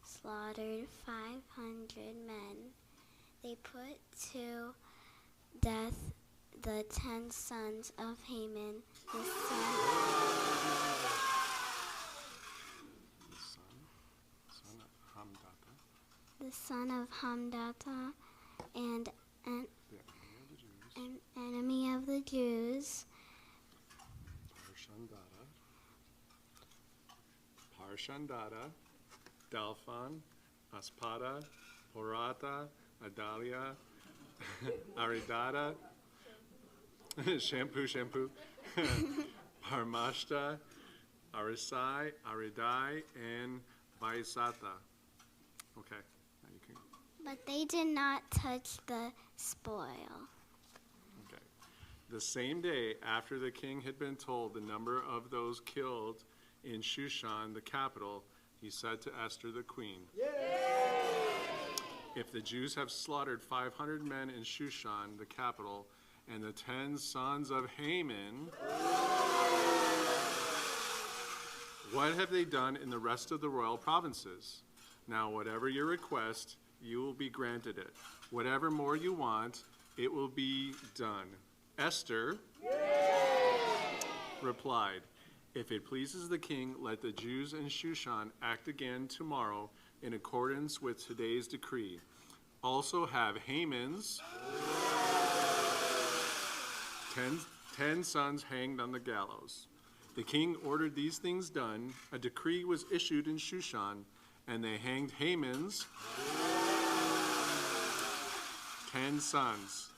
slaughtered 500 men. They put to death the 10 sons of Haman, the son of Hamdatha, and an enemy of the Jews. Parshandata, Dalphon, Aspada, Horata, Adalia, Aridata, shampoo, Parmashta, Arisai, Aridai, and Vaisata. Okay, now you can. But they did not touch the spoil. Okay. The same day after the king had been told the number of those killed in Shushan, the capital, he said to Esther the queen, "Yay! If the Jews have slaughtered 500 men in Shushan, the capital, and the 10 sons of Haman, what have they done in the rest of the royal provinces? Now, whatever your request, you will be granted it. Whatever more you want, it will be done." Esther replied, "If it pleases the king, let the Jews in Shushan act again tomorrow in accordance with today's decree. Also have Haman's 10 sons hanged on the gallows." The king ordered these things done. A decree was issued in Shushan, and they hanged Haman's 10 sons.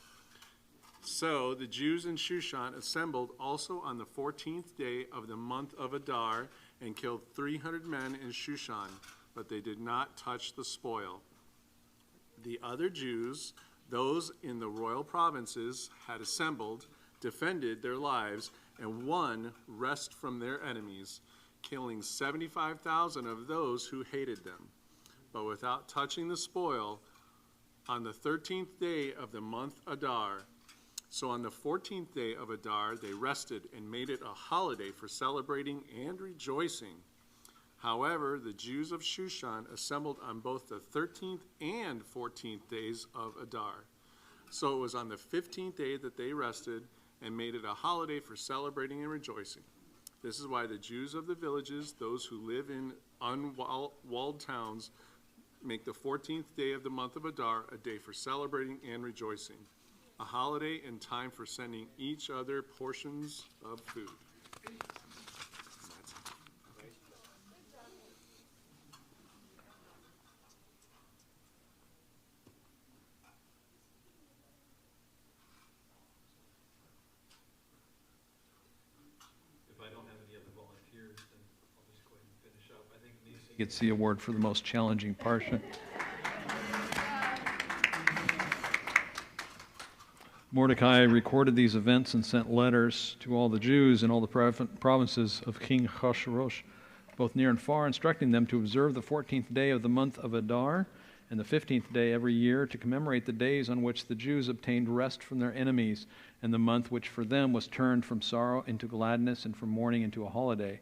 So the Jews in Shushan assembled also on the 14th day of the month of Adar and killed 300 men in Shushan, but they did not touch the spoil. The other Jews, those in the royal provinces, had assembled, defended their lives, and won rest from their enemies, killing 75,000 of those who hated them, but without touching the spoil on the 13th day of the month Adar. So on the 14th day of Adar, they rested and made it a holiday for celebrating and rejoicing. However, the Jews of Shushan assembled on both the 13th and 14th days of Adar. So it was on the 15th day that they rested and made it a holiday for celebrating and rejoicing. This is why the Jews of the villages, those who live in unwalled towns, make the 14th day of the month of Adar a day for celebrating and rejoicing. a holiday and time for sending each other portions of food. Gets the award for the most challenging portion. Mordecai recorded these events and sent letters to all the Jews in all the provinces of King Ahasuerus, both near and far, instructing them to observe the 14th day of the month of Adar and the 15th day every year to commemorate the days on which the Jews obtained rest from their enemies, and the month which for them was turned from sorrow into gladness and from mourning into a holiday.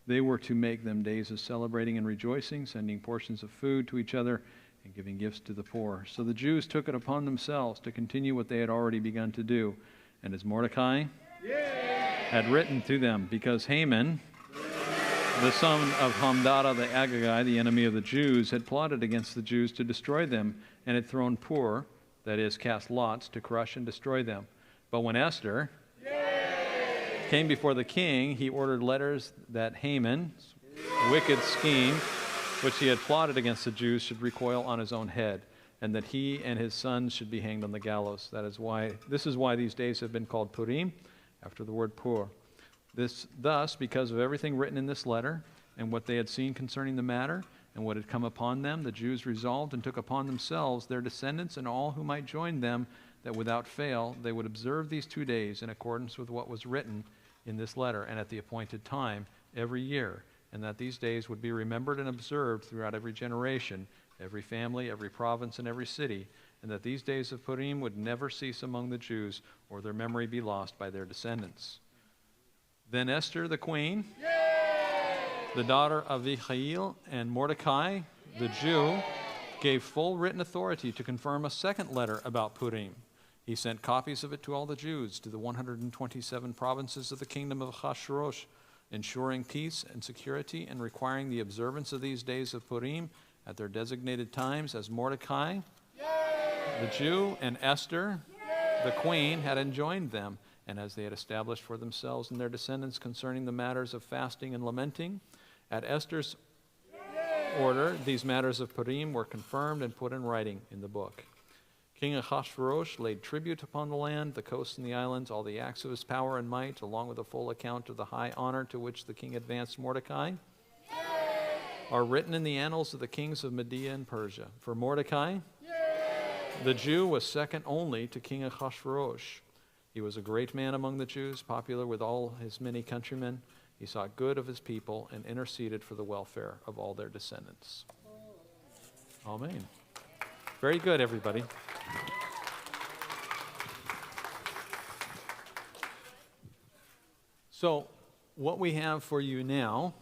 They were to make them days of celebrating and rejoicing, sending portions of food to each other and giving gifts to the poor. So the Jews took it upon themselves to continue what they had already begun to do. And as Mordecai had written to them, because Haman, the son of Hamdata the Agagite, the enemy of the Jews, had plotted against the Jews to destroy them and had thrown Pur, that is, cast lots, to crush and destroy them. But when Esther came before the king, he ordered letters that Haman's wicked scheme, which he had plotted against the Jews, should recoil on his own head, and that he and his sons should be hanged on the gallows. This is why these days have been called Purim, after the word Pur. Thus, because of everything written in this letter, and what they had seen concerning the matter, and what had come upon them, the Jews resolved and took upon themselves, their descendants, and all who might join them, that without fail they would observe these 2 days in accordance with what was written in this letter, and at the appointed time every year, and that these days would be remembered and observed throughout every generation, every family, every province, and every city, and that these days of Purim would never cease among the Jews, or their memory be lost by their descendants. Then Esther the queen, the daughter of Abihail, and Mordecai the Jew gave full written authority to confirm a second letter about Purim. He sent copies of it to all the Jews, to the 127 provinces of the kingdom of Ahasuerus, ensuring peace and security and requiring the observance of these days of Purim at their designated times, as Mordecai, the Jew, and Esther, the queen, had enjoined them, and as they had established for themselves and their descendants concerning the matters of fasting and lamenting. At Esther's order, these matters of Purim were confirmed and put in writing in the book. King Ahasuerus laid tribute upon the land, the coasts and the islands, all the acts of his power and might, along with a full account of the high honor to which the king advanced Mordecai, are written in the annals of the kings of Media and Persia. For Mordecai, the Jew, was second only to King Ahasuerus. He was a great man among the Jews, popular with all his many countrymen. He sought good of his people and interceded for the welfare of all their descendants. Amen. Very good, everybody. So, what we have for you now,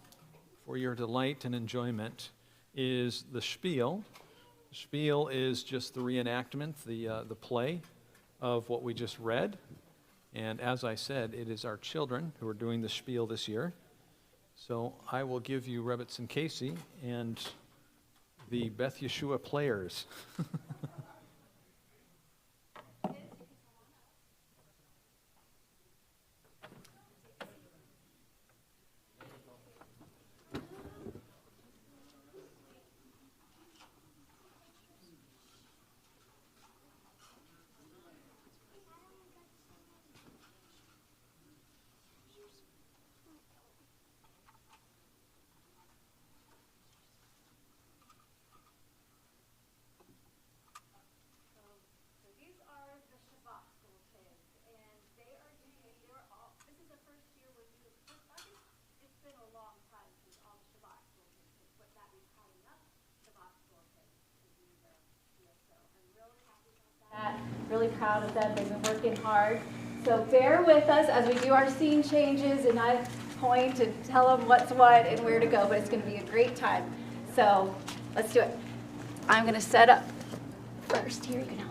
for your delight and enjoyment, is the Spiel. The Spiel is just the reenactment, the play of what we just read. And as I said, it is our children who are doing the Spiel this year. So I will give you Rebitz and Casey and the Beth Yeshua players. Really proud of them. They've been working hard. So bear with us as we do our scene changes, and I point and tell them what's what and where to go, but it's going to be a great time. So let's do it. I'm going to set up first. Here you go.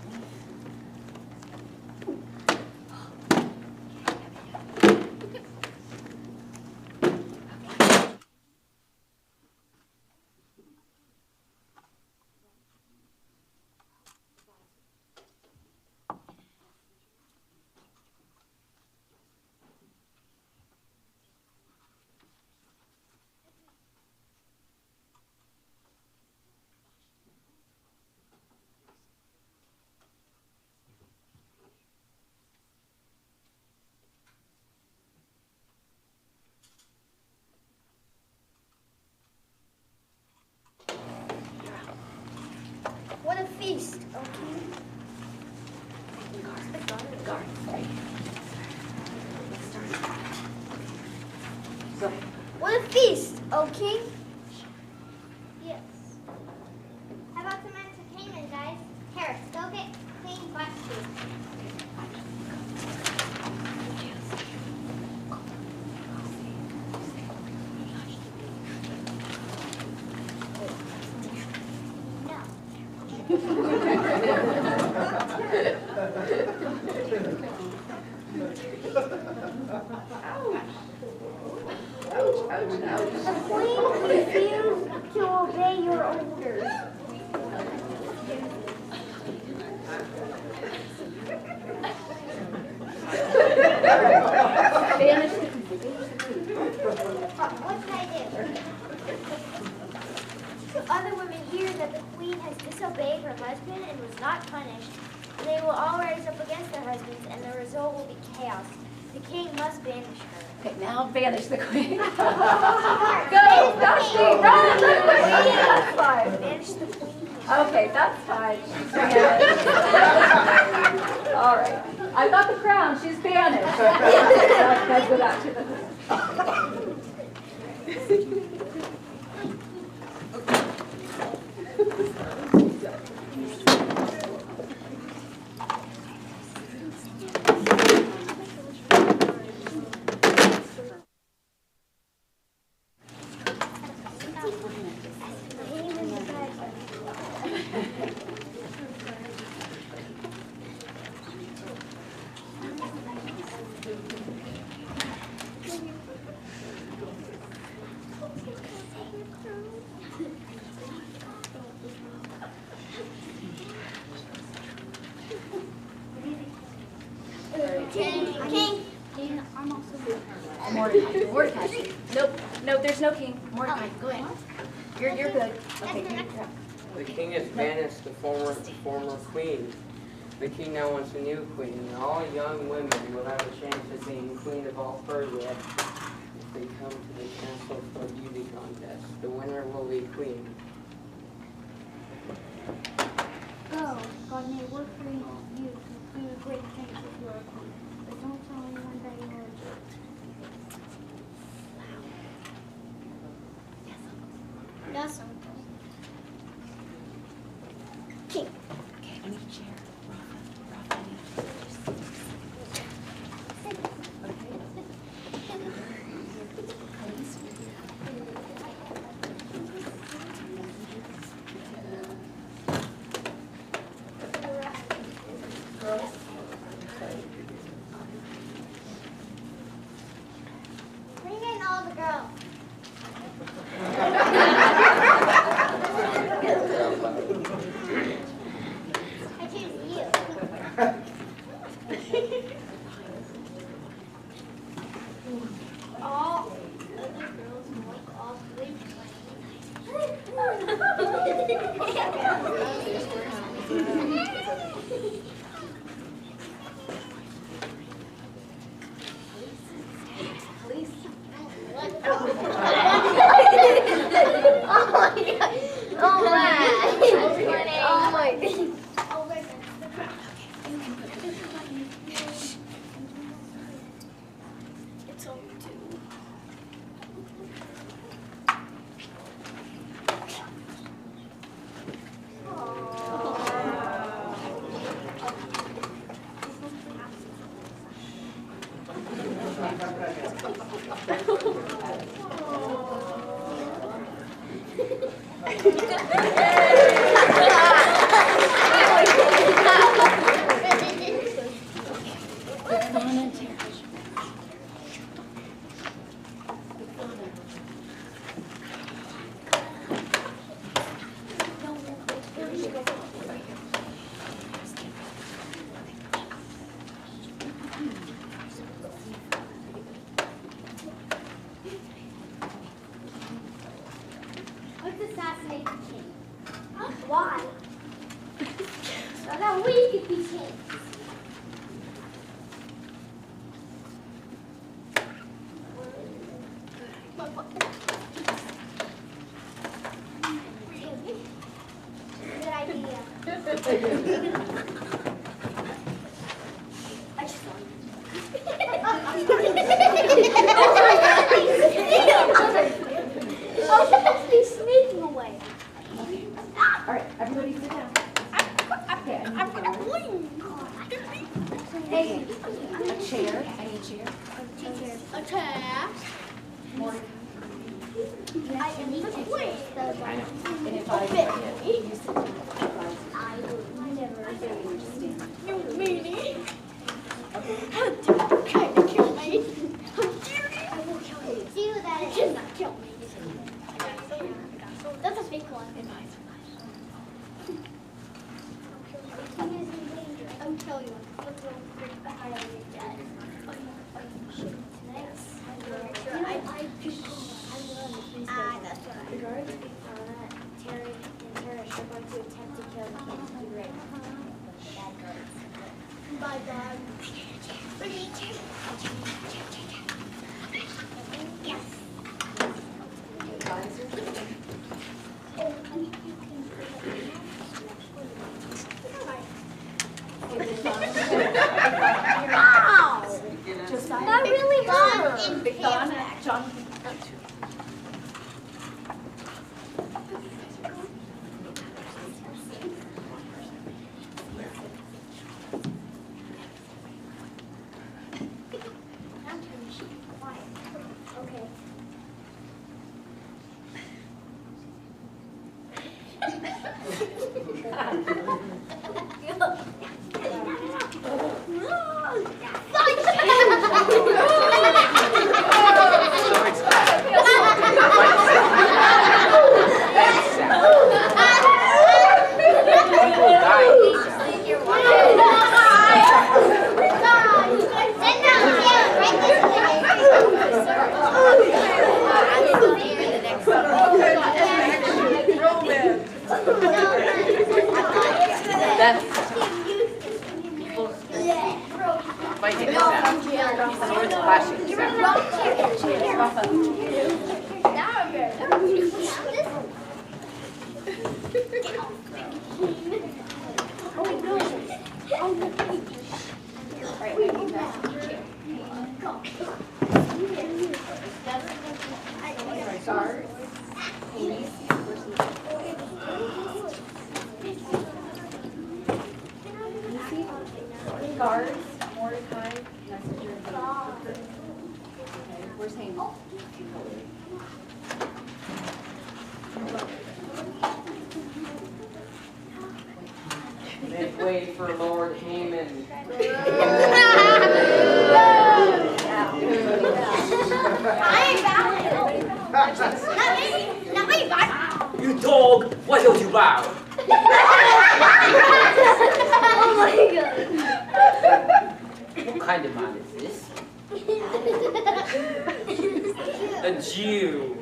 feast, O king. What a feast, O king. Yes. How about some entertainment, guys? Harris, go get Queen Vashti. The queen refused to obey your orders. What can I do? Other women hear that the queen has disobeyed her husband and was not punished. They will all rise up against their husbands, and the result will be chaos. The king must banish her. Okay, now banish the queen. Go, Vashti, run! That's fine. Banish the queen. Okay, that's fine. She's banished. All right. I've got the crown. She's banished. Let's go back to the King. I'm also Mordecai. Nope, there's no king. Mordecai, go ahead. You're good. Okay, The king has banished the former queen. The king now wants a new queen, and all young women will have a chance of being queen of all Persia if they come to the castle for a beauty contest. The winner will be queen. Go. God may work for you to do great things if you are a queen. But don't tell anyone that you are a Jew. Yes. King. Okay, I need a chair. Bring in all the girls. I choose you. All other girls walk off with Let's assassinate the king. Why? So that we could be kings. Good idea. Oh, he's sneaking away. All right, everybody sit down. Okay, I need Hey, a chair. I need a chair. A chair. More. I need to I know. And if I you sit down. I never You just stand. You meanie. How dare you try to kill me? How dare you? I will kill you. See who that is? You cannot kill me. That's a fake one. I'll kill you. Let's go behind your dad. That's right. The guards Terry and Tarish are going to attempt to kill the king to be ready. Bad guards. Bye, Dad. Yes. Wow! Josiah. That really hurt. Big Don, John. Okay. Guards, Mordecai, messenger, okay, where's Haman? Make way for Lord Haman. You dog, why don't you bow? Oh my God. What kind of man is this? A Jew.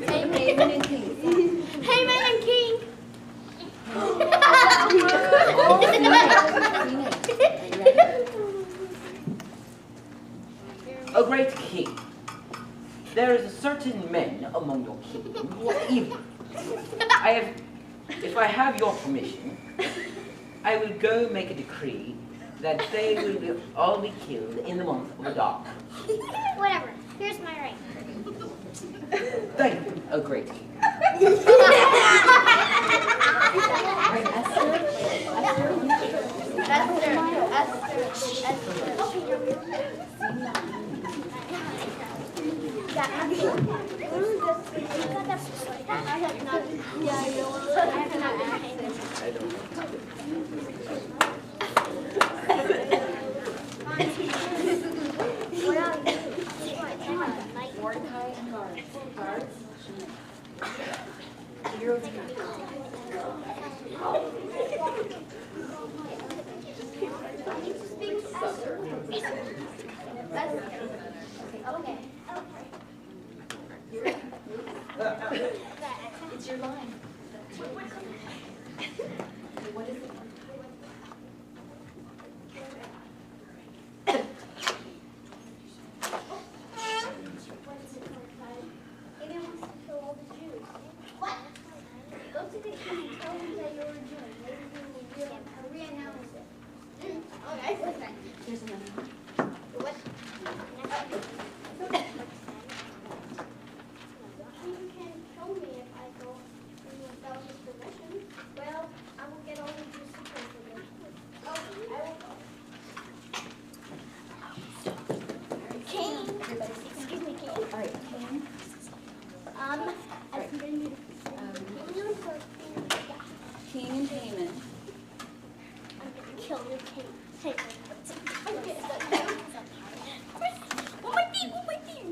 Haman and King. Haman and King. A great king. There is a certain men among your kingdom who are evil. If I have your permission, I will go make a decree that they will all be killed in the month of Adar. Whatever. Here's my ring. Thank you, O great king. Mordecai and guards. Guards. Okay. It's your line. What is it? to the king and tell him that you're doing. Maybe he will re-announce it. Okay. Here's another one. What? You can kill me if I go without his permission. Well, I will get all the Jews to pray for me. Oh, I will go. King. Excuse me, King. All right, King. I'm going to King and Haman. I'm going to kill your king. Hey. What my thing? What my thing?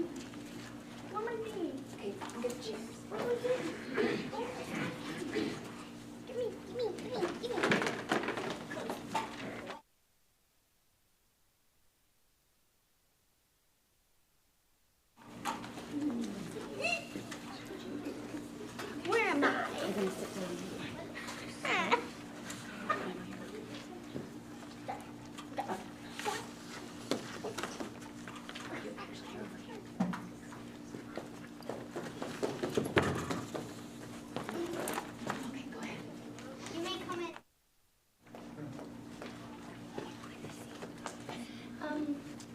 What my thing? Okay, I'll get chairs. What my thing? Give me. Where am I? I'm going to sit down here. You may come in.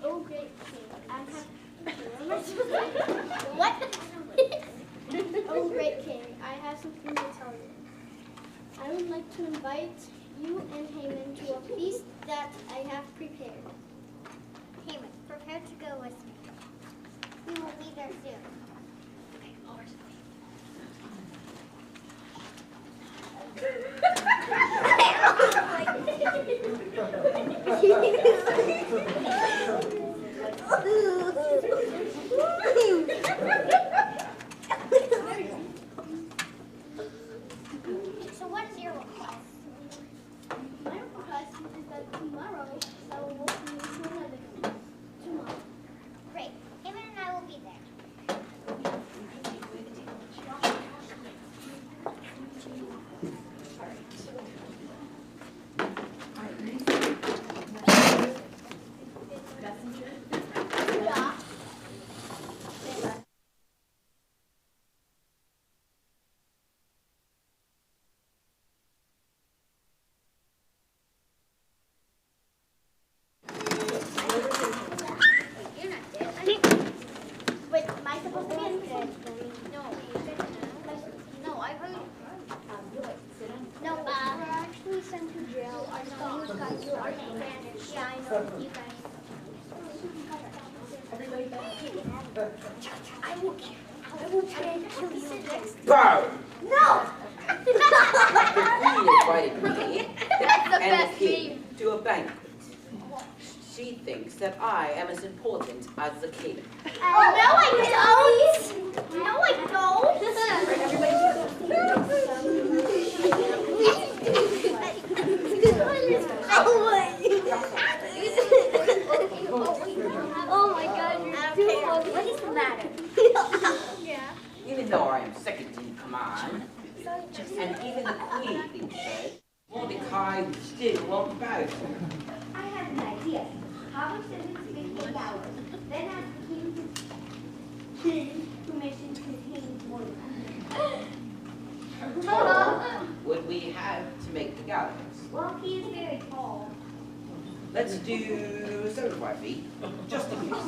Oh great king, I have. What? Oh great king, I have something to tell you. I would like to invite you and Haman to a feast that I have prepared. Haman, prepare to go with me. We will be there soon. So what is your request? My request is that tomorrow I will welcome you to another king. Tomorrow. Great. Haman and I will be there. You're not dead. Wait, am I supposed to be dead? No. No, I heard. No, we're actually sent to jail. I know you guys are Spanish. Yeah, I know you guys. I will try and kill you next. Bow! No! The queen invited me That's the and the best king name. to a banquet. She thinks that I am as important as the king. Oh, no, I don't. No, I don't. Oh my God, you're too ugly. What is the matter? Yeah. Even though I am second in command, and even the queen thinks so, Mordecai still won't bow to her. I have an idea. How much does it take for hours? Then ask the king permission to contain Mordecai. Would we have to make the gallows? Well, he is very tall. Let's do 75 feet, just in case.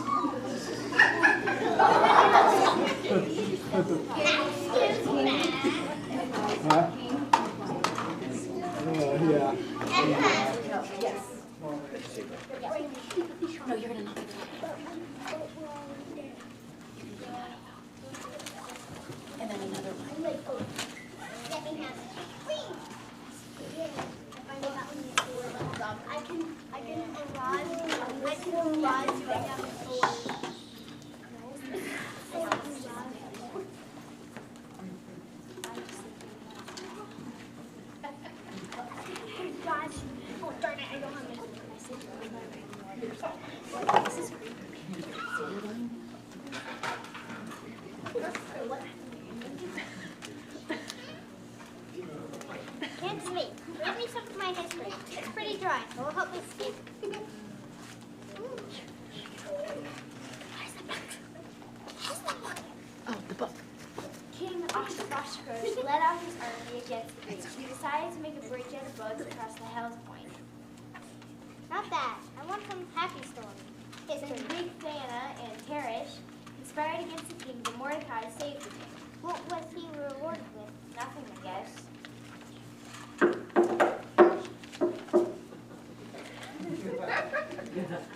Yeah. Yes. No, you're gonna knock it down. And then another one. I can rise right now. Guys, oh darn it, I don't have this. This is Can't sleep. Read me some of my history. It's pretty dry, so it'll help me sleep. Oh, the book. King Ahasuerus led out his army against the Greeks. He decided to make a bridge out of boats across the Hellespont. Not that. I want some happy story. Since Greek Diana and Teresh conspired against the king, but Mordecai saved the king. What was he rewarded with? Nothing, I guess.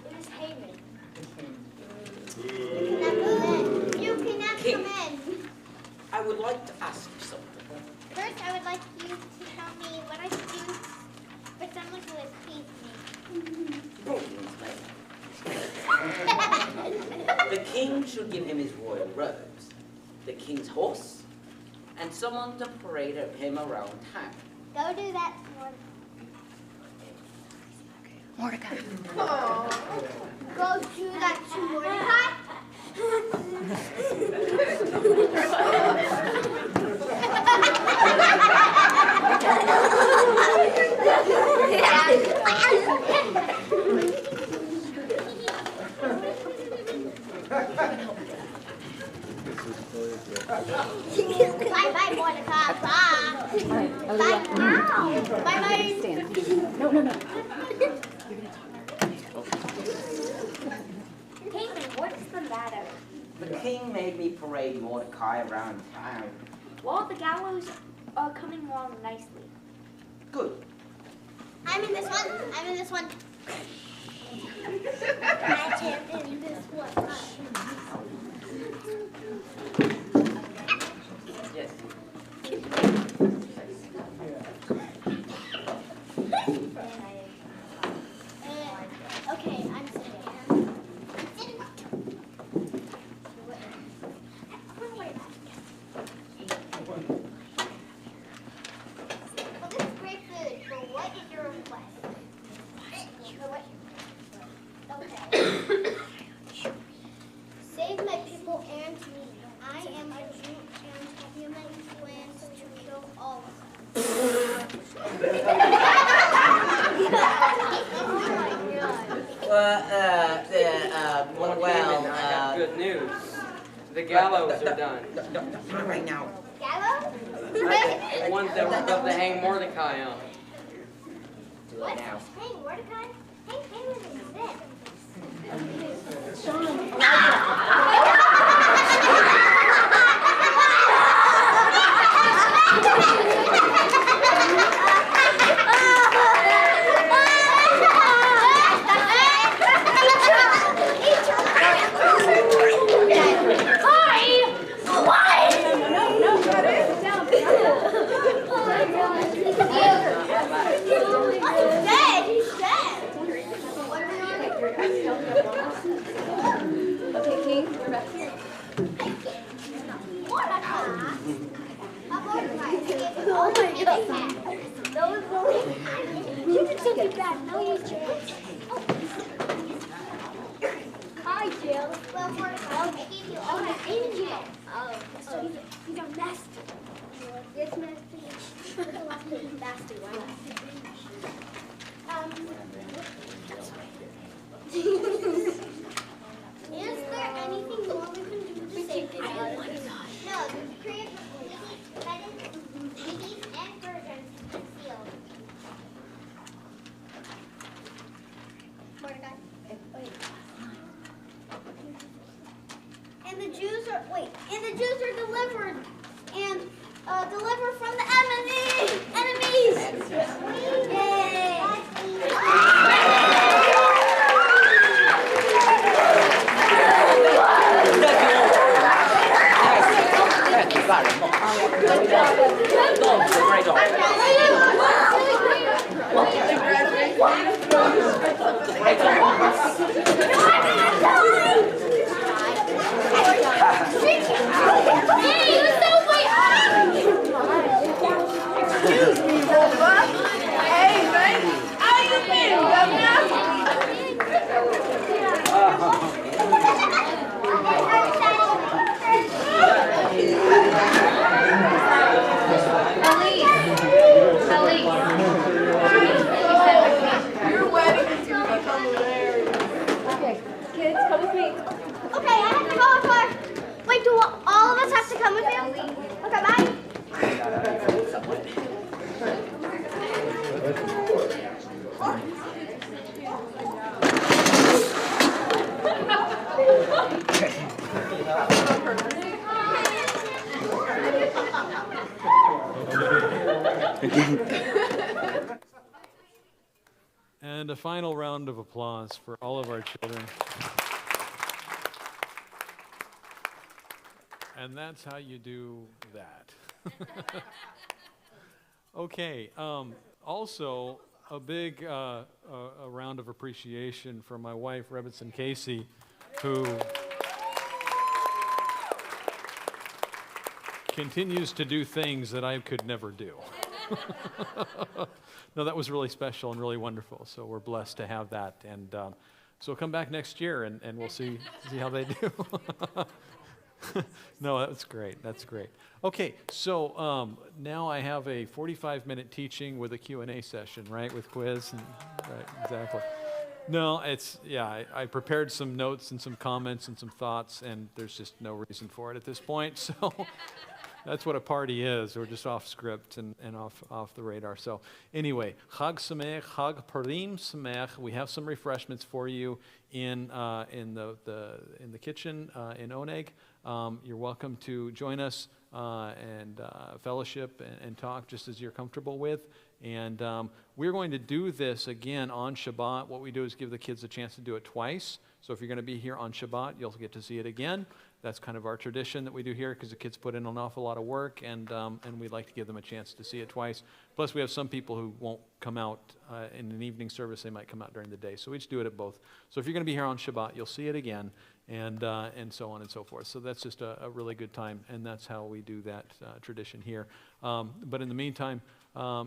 It is Haman. You cannot King. come in. I would like to ask you something. First, I would like you to tell me what I should do for someone who has pleased me. The king should give him his royal robes, the king's horse, and someone to parade him around town. Go do that, Mordecai. Oh. Go do that to Mordecai. Bye-bye, Mordecai. Bye. Bye now. Bye-bye. No. Haman, what is the matter? The king made me parade Mordecai around town. Well, the gallows are coming along nicely. Good. I'm in this one. I'm in this one. I'm in this one. Yes. Okay, I'm sitting. Well, this is great food, but what is your request? Okay. Save my people and me. I am a Jew and human plans to kill all of us. I got good news. The gallows are done. Not right now. Gallows? The ones that were about to hang Mordecai on. Do What? it now. Hey, Mordecai? Hey, Haman is this. Okay, King, you're back here. Oh my God. That was really You did something bad. No, you Jill. Hi, Jill. Well, I'll give you all the angel. He's a master. Yes, master. What's the last name? Master. Why Is there anything more we can do to save the No, the create Medes and Persians concealed. Mordecai. And the Jews are delivered and delivered from the enemies. Yay! Your wedding is going to become hilarious. Okay, kids, come with me. Okay, I have to go for. Wait, do all of us have to come with you? Okay, bye. And a final round of applause for all of our children. And that's how you do that. Okay. Also, a big a round of appreciation for my wife, Rebitson Casey, who continues to do things that I could never do. No, that was really special and really wonderful. So we're blessed to have that. And so come back next year and we'll see how they do. No, that's great. That's great. Okay, so now I have a 45-minute teaching with a Q&A session, right, with quiz. Right, exactly. No, I prepared some notes and some comments and some thoughts, and there's just no reason for it at this point. So that's what a party is. We're just off script and off the radar. So anyway, Chag Sameach, Chag Purim Sameach. We have some refreshments for you in the kitchen in Oneg. You're welcome to join us and fellowship and talk just as you're comfortable with. And we're going to do this again on Shabbat. What we do is give the kids a chance to do it twice. So if you're going to be here on Shabbat, you'll get to see it again. That's kind of our tradition that we do here because the kids put in an awful lot of work, and we'd like to give them a chance to see it twice. Plus, we have some people who won't come out in an evening service. They might come out during the day. So we just do it at both. So if you're going to be here on Shabbat, you'll see it again, and so on and so forth. So that's just a really good time, and that's how we do that tradition here. But in the meantime,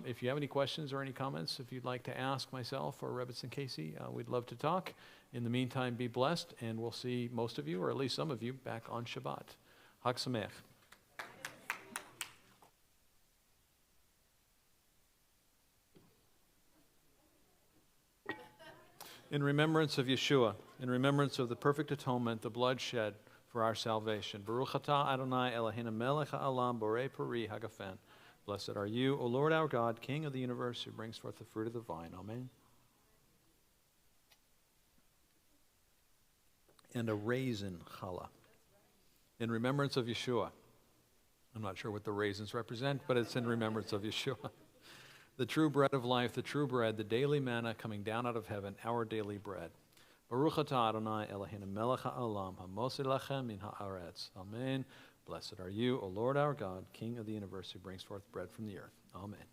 if you have any questions or any comments, if you'd like to ask myself or Rebitson Casey, we'd love to talk. In the meantime, be blessed, and we'll see most of you, or at least some of you, back on Shabbat. Chag Sameach. In remembrance of Yeshua, in remembrance of the perfect atonement, the blood shed for our salvation. Baruch atah Adonai Eloheinu melech ha'olam borei peri hagafen. Blessed are you, O Lord our God, King of the universe, who brings forth the fruit of the vine. Amen. And a raisin challah in remembrance of Yeshua. I'm not sure what the raisins represent, but it's in remembrance of Yeshua. The true bread of life, the true bread, the daily manna coming down out of heaven, our daily bread. Baruch atah Adonai Eloheinu melech ha'olam hamosi lachem min ha'aretz. Amen. Blessed are you, O Lord our God, King of the universe, who brings forth bread from the earth. Amen.